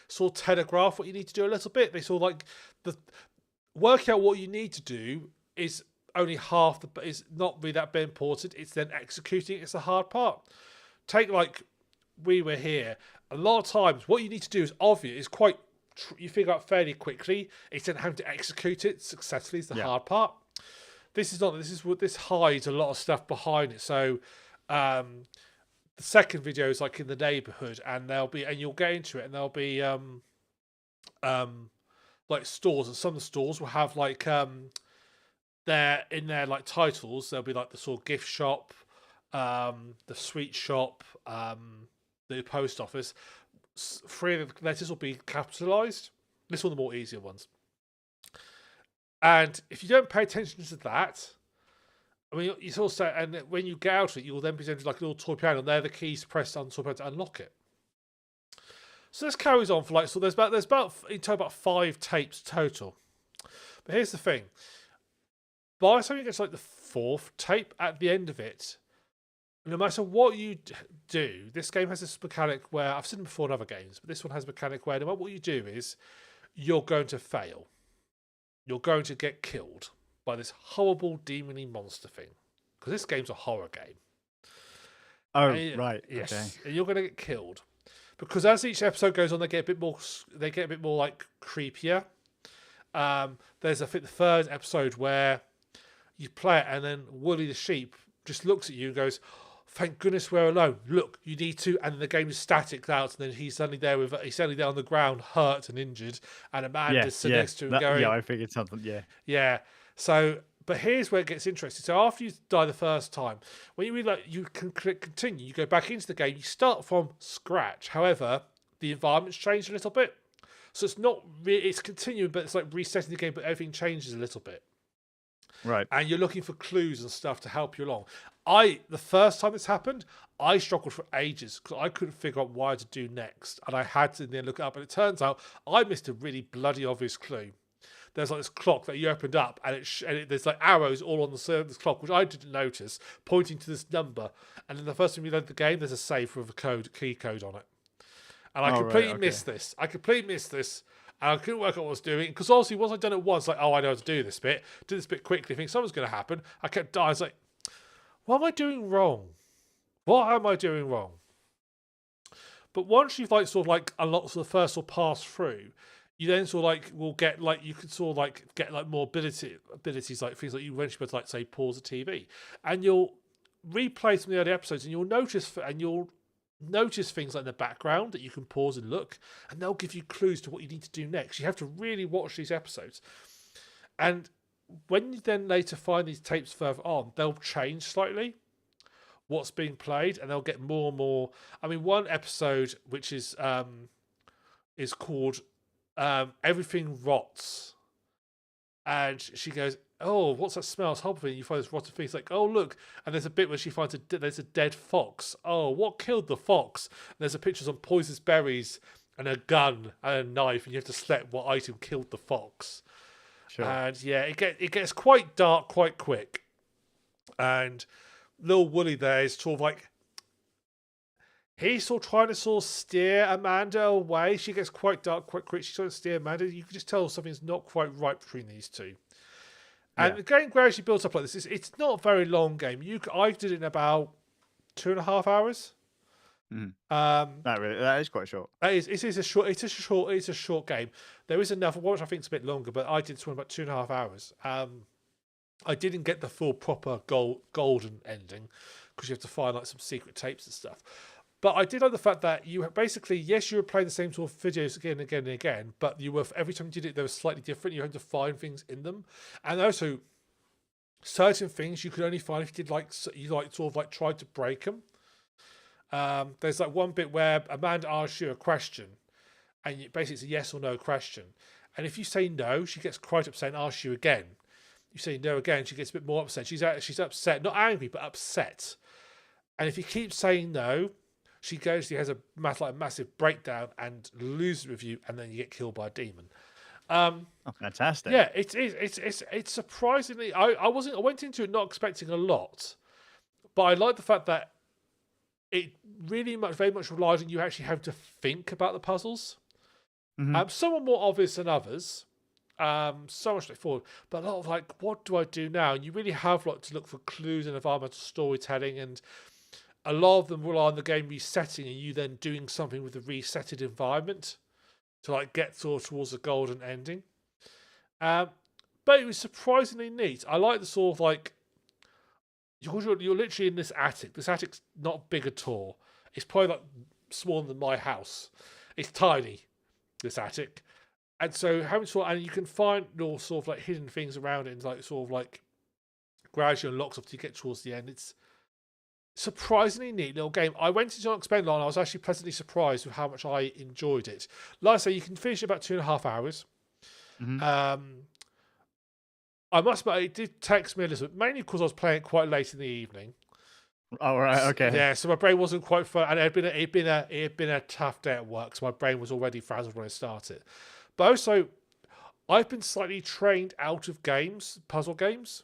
sort of telegraph what you need to do a little bit. They sort of like working out what you need to do is only half is not really that important. It's then executing. It's the hard part. Take like We Were Here. A lot of times, what you need to do is obvious. It's quite you figure out fairly quickly. It's then having to execute it successfully is the hard part. This is not. This hides a lot of stuff behind it. So the second video is like in the neighborhood, and you'll get into it, and there'll be like stores, and some of the stores will have like in their like titles, there'll be like the sort of gift shop, the sweet shop, the post office. Three of the letters will be capitalized. This one, the more easier ones. And if you don't pay attention to that, I mean, you sort of say, and when you get out of it, you'll then be presented like a little toy piano, and they're the keys to press on toy piano to unlock it. So this carries on for like, so there's about in total about 5 tapes total. But here's the thing: by the time you get to like the 4th tape, at the end of it, no matter what you do, this game has this mechanic where I've seen it before in other games, but this one has a mechanic where no matter what you do is you're going to fail. You're going to get killed by this horrible demon-y monster thing. Because this game's a horror game. Oh, right. Yes. Okay. And you're going to get killed. Because as each episode goes on, they get a bit more like creepier. There's I think the 3rd episode where you play it and then Wooly the sheep just looks at you and goes, "Thank goodness we're alone. Look, you need to," and the game is static out, and then he's suddenly there on the ground, hurt and injured, and Amanda's sitting next to him going, "Yeah, I figured something." Yeah, yeah. So, but here's where it gets interesting. So after you die the first time, when you really you can click continue, you go back into the game. You start from scratch. However, the environment's changed a little bit, so it's not really, it's continuing, but it's like resetting the game, but everything changes a little bit. Right. And you're looking for clues and stuff to help you along. The first time this happened, I struggled for ages because I couldn't figure out what to do next. And I had to then look it up. And it turns out I missed a really bloody obvious clue. There's like this clock that you opened up and there's like arrows all on the this clock, which I didn't notice, pointing to this number. And then the first time you load the game, there's a save with a key code on it. And I completely missed this. And I couldn't work out what I was doing. Because obviously, once I'd done it once, like, oh, I know how to do this bit quickly, think something's going to happen. I kept dying. I was like, what am I doing wrong? What am I doing wrong? But once you've like sort of like unlocked the first sort of pass through, you then sort of like will get like you can sort of like get like more abilities like things like you eventually be able to like say pause the TV, and you'll replay some of the early episodes, and you'll notice things like in the background that you can pause and look, and they'll give you clues to what you need to do next. You have to really watch these episodes, and when you then later find these tapes further on, they'll change slightly what's being played, and they'll get more and more. I mean, one episode which is called "Everything Rots," and she goes, "Oh, what's that smell? It's horrible." And you find this rotten thing. It's like, "Oh, look!" And there's a bit where she finds there's a dead fox. Oh, what killed the fox? And there's a picture of some poisonous berries and a gun and a knife, and you have to select what item killed the fox. Sure. And yeah, it gets quite dark quite quick. And little Wooly there is sort of like he's sort of trying to sort of steer Amanda away. She gets quite dark quite quick. She's trying to steer Amanda. You can just tell something's not quite right between these two. And the game gradually builds up like this. It's not a very long game. I did it in about 2.5 hours. Not really. That is quite short. It's a short game. There is another one which I think is a bit longer, but I did this one about 2.5 hours. I didn't get the full proper golden ending because you have to find like some secret tapes and stuff. But I did like the fact that you basically, yes, you were playing the same sort of videos again and again and again, but you were every time you did it, they were slightly different. You had to find things in them, and also certain things you could only find if you did tried to break them. There's like one bit where Amanda asks you a question, and basically it's a yes or no question, and if you say no, she gets quite upset and asks you again. You say no again, she gets a bit more upset. She's upset, not angry, but upset. And if you keep saying no, she has a massive breakdown and loses with you, and then you get killed by a demon. Oh, fantastic! Yeah, it's surprisingly. I went into it not expecting a lot, but I like the fact that it very much relies on you actually having to think about the puzzles. Some are more obvious than others. So much straightforward, but a lot of like, what do I do now? And you really have to look for clues in environmental storytelling, and a lot of them rely on the game resetting and you then doing something with the resetted environment to like get towards the golden ending. But it was surprisingly neat. I like the sort of like you're literally in this attic. This attic's not big at all. It's probably like smaller than my house. It's tiny, this attic. And so having and you can find little sort of like hidden things around it, and like sort of like gradually unlocks after you get towards the end. It's surprisingly neat little game. I went into Unexpended and I was actually pleasantly surprised with how much I enjoyed it. Like I say, you can finish it about 2.5 hours. Mhm. I must admit, it did text me a little bit, mainly because I was playing it quite late in the evening. Oh, right, okay. Yeah, so my brain wasn't quite full, and it had been a tough day at work, so my brain was already frazzled when I started. But also, I've been slightly trained out of games, puzzle games.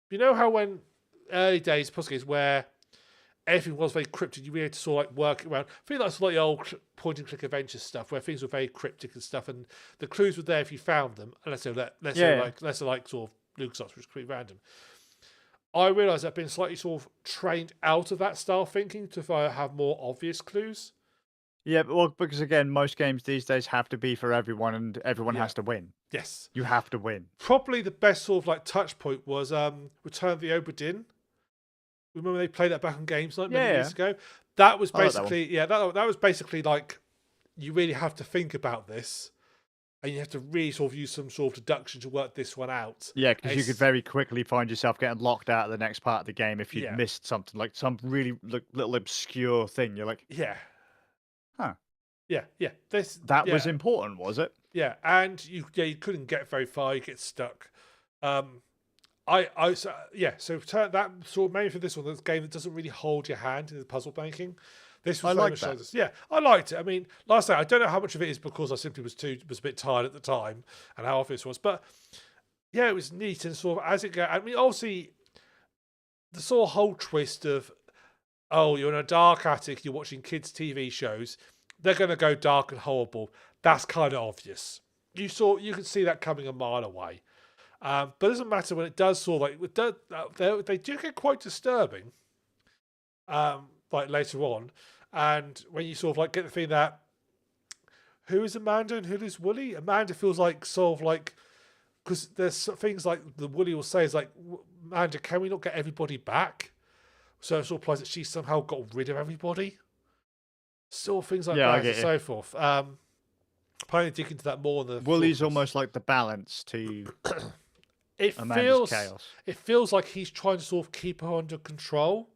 You know how when early days puzzle games where everything was very cryptic, you really had to sort of like work around. I feel like it's like the old point and click adventure stuff where things were very cryptic and stuff, and the clues were there if you found them. Unless they're like sort of LucasArts, which is pretty random. I realise I've been slightly sort of trained out of that style thinking to have more obvious clues. Yeah, well, because again, most games these days have to be for everyone, and everyone Yeah. has to win. Yes. You have to win. Probably the best sort of like touch point was Return of the Obra Dinn. Remember they played that back on Games Night many years ago? That was I like that one. basically that was basically like you really have to think about this, and you have to really sort of use some sort of deduction to work this one out. Yeah, because you could very quickly find yourself getting locked out of the next part of the game if you'd Yeah. missed something, like some really little obscure thing. You're like, Yeah. huh, Yeah. that was important, was it? Yeah, and you couldn't get very far. You get stuck. So that sort of mainly for this one, this game that doesn't really hold your hand in the puzzle making. This was I very like much that. like this. Yeah, I liked it. I mean, last night I don't know how much of it is because I simply was a bit tired at the time and how obvious it was, but yeah, it was neat and sort of as it goes. I mean, obviously the sort of whole twist of you're in a dark attic, you're watching kids' TV shows, they're going to go dark and horrible. That's kind of obvious. You can see that coming a mile away. But it doesn't matter when it does sort of like they do get quite disturbing. Like later on, and when you sort of like get the feeling that who is Amanda and who is Wooly? Amanda feels like sort of like because there's things like the Wooly will say is like, Amanda, can we not get everybody back? So it sort of implies that she somehow got rid of everybody. Still things like that and so forth. Probably dig into that more. Wooly's almost like the balance to Amanda's chaos. It feels like he's trying to sort of keep her under control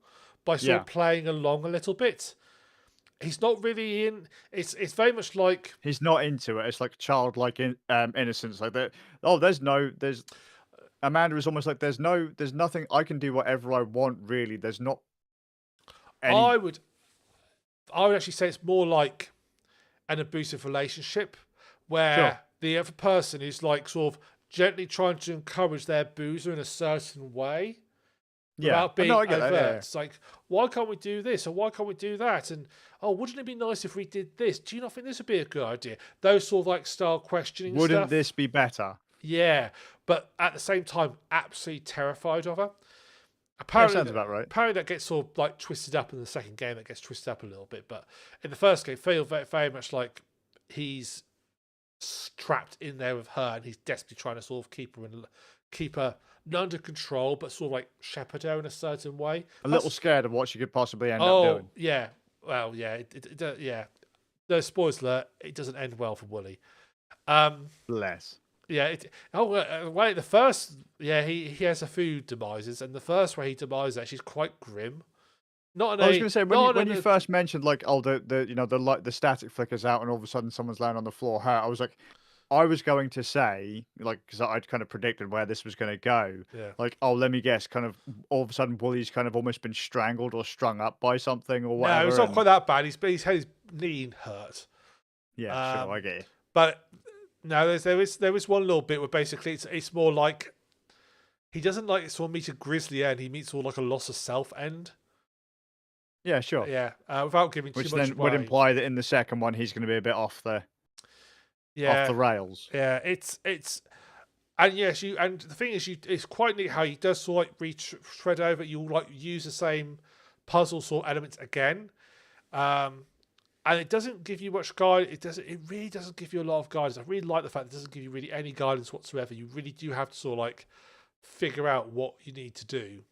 by sort of playing along a little bit. He's not really in. It's very much like he's not into it. It's like childlike innocence, like that. Oh, there's Amanda is almost like there's nothing. I can do whatever I want. Really, there's not. I would actually say it's more like an abusive relationship where the other person is like sort of gently trying to encourage their boozer in a certain way. Without being overt. It's like, why can't we do this? Or why can't we do that? And, wouldn't it be nice if we did this? Do you not think this would be a good idea? Those sort of like style questioning Wouldn't stuff. this be better? Yeah. But at the same time, absolutely terrified of her. Apparently, sounds about right. Apparently that gets sort of like twisted up in the second game. That gets twisted up a little bit. But in the first game, feels very, very much like he's trapped in there with her and he's desperately trying to sort of keep her not under control, but sort of like shepherd her in a certain way. A little scared of what she could possibly end up doing. Yeah. Well, yeah. No, spoilers alert, it doesn't end well for Wooly. Bless. Yeah. The first, he has a few demises, and the first way he demises she's quite grim. I was going to say when you first mentioned like the static flickers out and all of a sudden someone's laying on the floor hurt, I was like, I was going to say, like, because I'd kind of predicted where this was going to go. Yeah. Like, let me guess, kind of all of a sudden Wooly's kind of almost been strangled or strung up by something or whatever. No, it's not quite that bad. He's had his knee hurt. Yeah, sure, I get it. But no, there is one little bit where basically it's more like he doesn't like sort of meet a grisly end. He meets sort of like a loss of self end. Yeah, sure. Yeah, without giving too much away. Which then would imply that in the second one he's going to be a bit off the rails. Yeah, it's and yes, and the thing is, it's quite neat how he does sort of like retread over. You'll like use the same puzzle sort of elements again, and it doesn't give you much guide. It really doesn't give you a lot of guidance. I really like the fact it doesn't give you really any guidance whatsoever. You really do have to sort of like figure out what you need to do.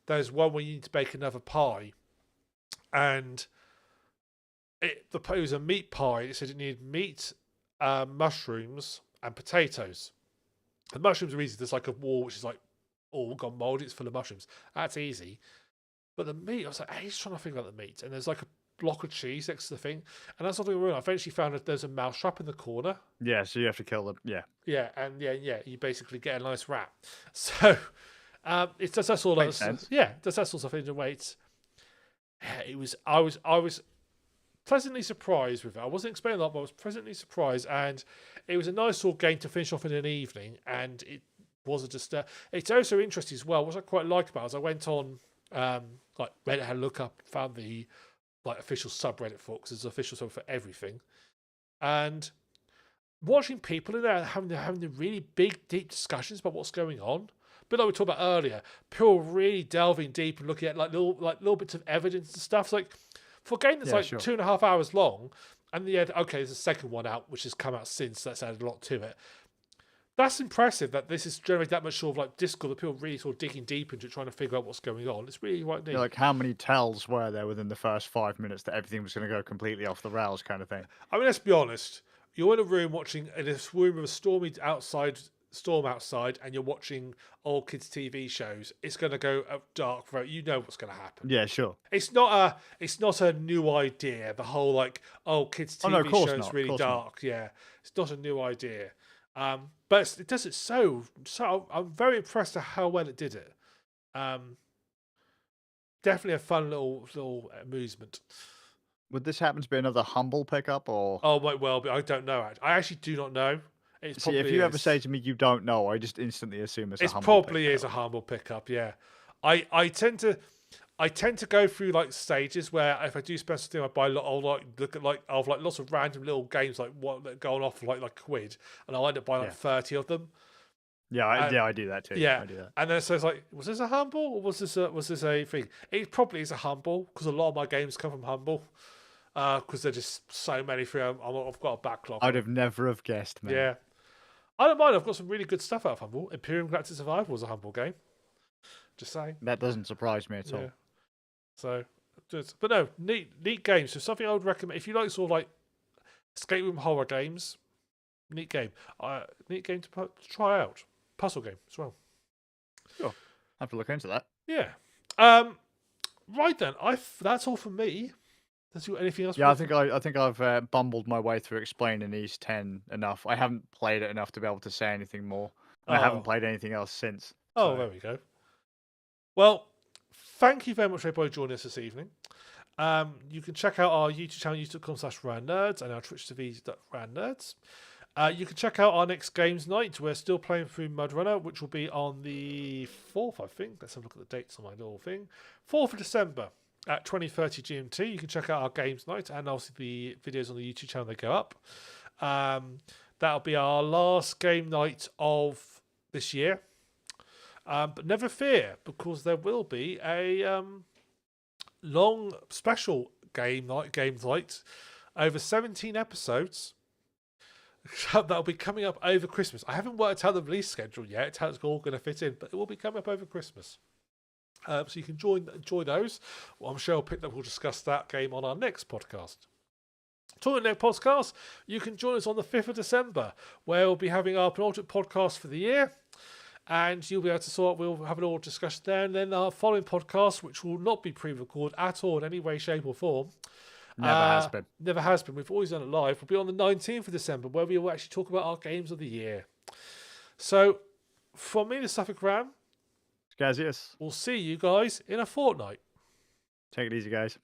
There's one where you need to bake another pie, and it was a meat pie. It said it needed meat, mushrooms, and potatoes. The mushrooms are easy. There's like a wall which is like all gone mouldy. It's full of mushrooms. That's easy. But the meat, I was like, he's trying to figure out the meat. And there's like a block of cheese next to the thing. And that's something I eventually found that there's a mouse trap in the corner. Yeah, so you have to kill them. Yeah. Yeah, and you basically get a nice rat. So it does that sort of sense. yeah, it does that sort of thing in a way. I was pleasantly surprised with it. I wasn't expecting that, but I was pleasantly surprised, and it was a nice sort of game to finish off in an evening. And it wasn't just. It's also interesting as well. What I quite liked about it is I went on like Reddit, had a look up, found the like official subreddit for it, because there's an official sub for everything, and watching people in there having the really big, deep discussions about what's going on. But like we talked about earlier, people really delving deep and looking at like little bits of evidence and stuff. It's like for a game that's 2.5 hours long, and okay, there's a second one out which has come out since. That's added a lot to it. That's impressive that this is generating that much sort of like discord, that people really sort of digging deep into trying to figure out what's going on. It's really quite neat. Yeah, like how many tells were there within the first 5 minutes that everything was going to go completely off the rails, kind of thing? I mean, let's be honest. You're in a room watching in a room with a storm outside, and you're watching old kids' TV shows. It's going to go dark. You know what's going to happen. Yeah, sure. It's not a new idea. The whole like kids' TV show is really dark. Yeah, it's not a new idea. But it does it so. I'm very impressed at how well it did it. Definitely a fun little amusement. Would this happen to be another humble pickup, or? Oh, might well be. I don't know. I actually do not know. See, if you ever say to me you don't know, I just instantly assume it's a humble probably pickup. is a humble pickup. Yeah, I tend to go through like stages where if I do spend something, I buy I'll like look at lots of random little games like what that going off for like £1, and I'll end up buying like 30 of them. Yeah, I do that too. Yeah, I do that. And then so it's like, was this a humble or was this a thing? It probably is a humble, because a lot of my games come from humble. Because there's just so many for I've got a backlog. I'd have never have guessed, man. Yeah, I don't mind. I've got some really good stuff out of humble. Imperium Galactic Survival was a humble game. Just saying. That doesn't surprise me at all. So, but no, neat games. So something I would recommend if you like sort of like escape room horror games. Neat game. Neat game to try out. Puzzle game as well. Sure, I have to look into that. Yeah. Right then. That's all from me. Anything else? Yeah, I think I've bumbled my way through explaining these 10 enough. I haven't played it enough to be able to say anything more. I haven't played anything else since. Oh, there we go. Well, thank you very much, everybody, joining us this evening. You can check out our YouTube channel, youtube.com/randnerds, and our Twitch TV.randnerds. You can check out our next games night. We're still playing through Mud Runner, which will be on the 4th, I think. Let's have a look at the dates on my little thing. 4th of December. At 20:30 GMT, you can check out our games night and obviously the videos on the YouTube channel that go up. That'll be our last game night of this year. But never fear, because there will be a long special games night over 17 episodes. That'll be coming up over Christmas. I haven't worked out the release schedule yet, how it's all going to fit in, but it will be coming up over Christmas. So you can enjoy those. Well, I'm sure we'll discuss that game on our next podcast. Talking next podcast, you can join us on the 5th of December, where we'll be having our penultimate podcast for the year. And you'll be able to we'll have an all discussion there. And then our following podcast, which will not be pre-recorded at all in any way, shape or form. Never has been. We've always done it live. We'll be on the 19th of December, where we will actually talk about our games of the year. So, from me, the Suffolk Ram. Skazz, yes. We'll see you guys in a fortnight. Take it easy, guys.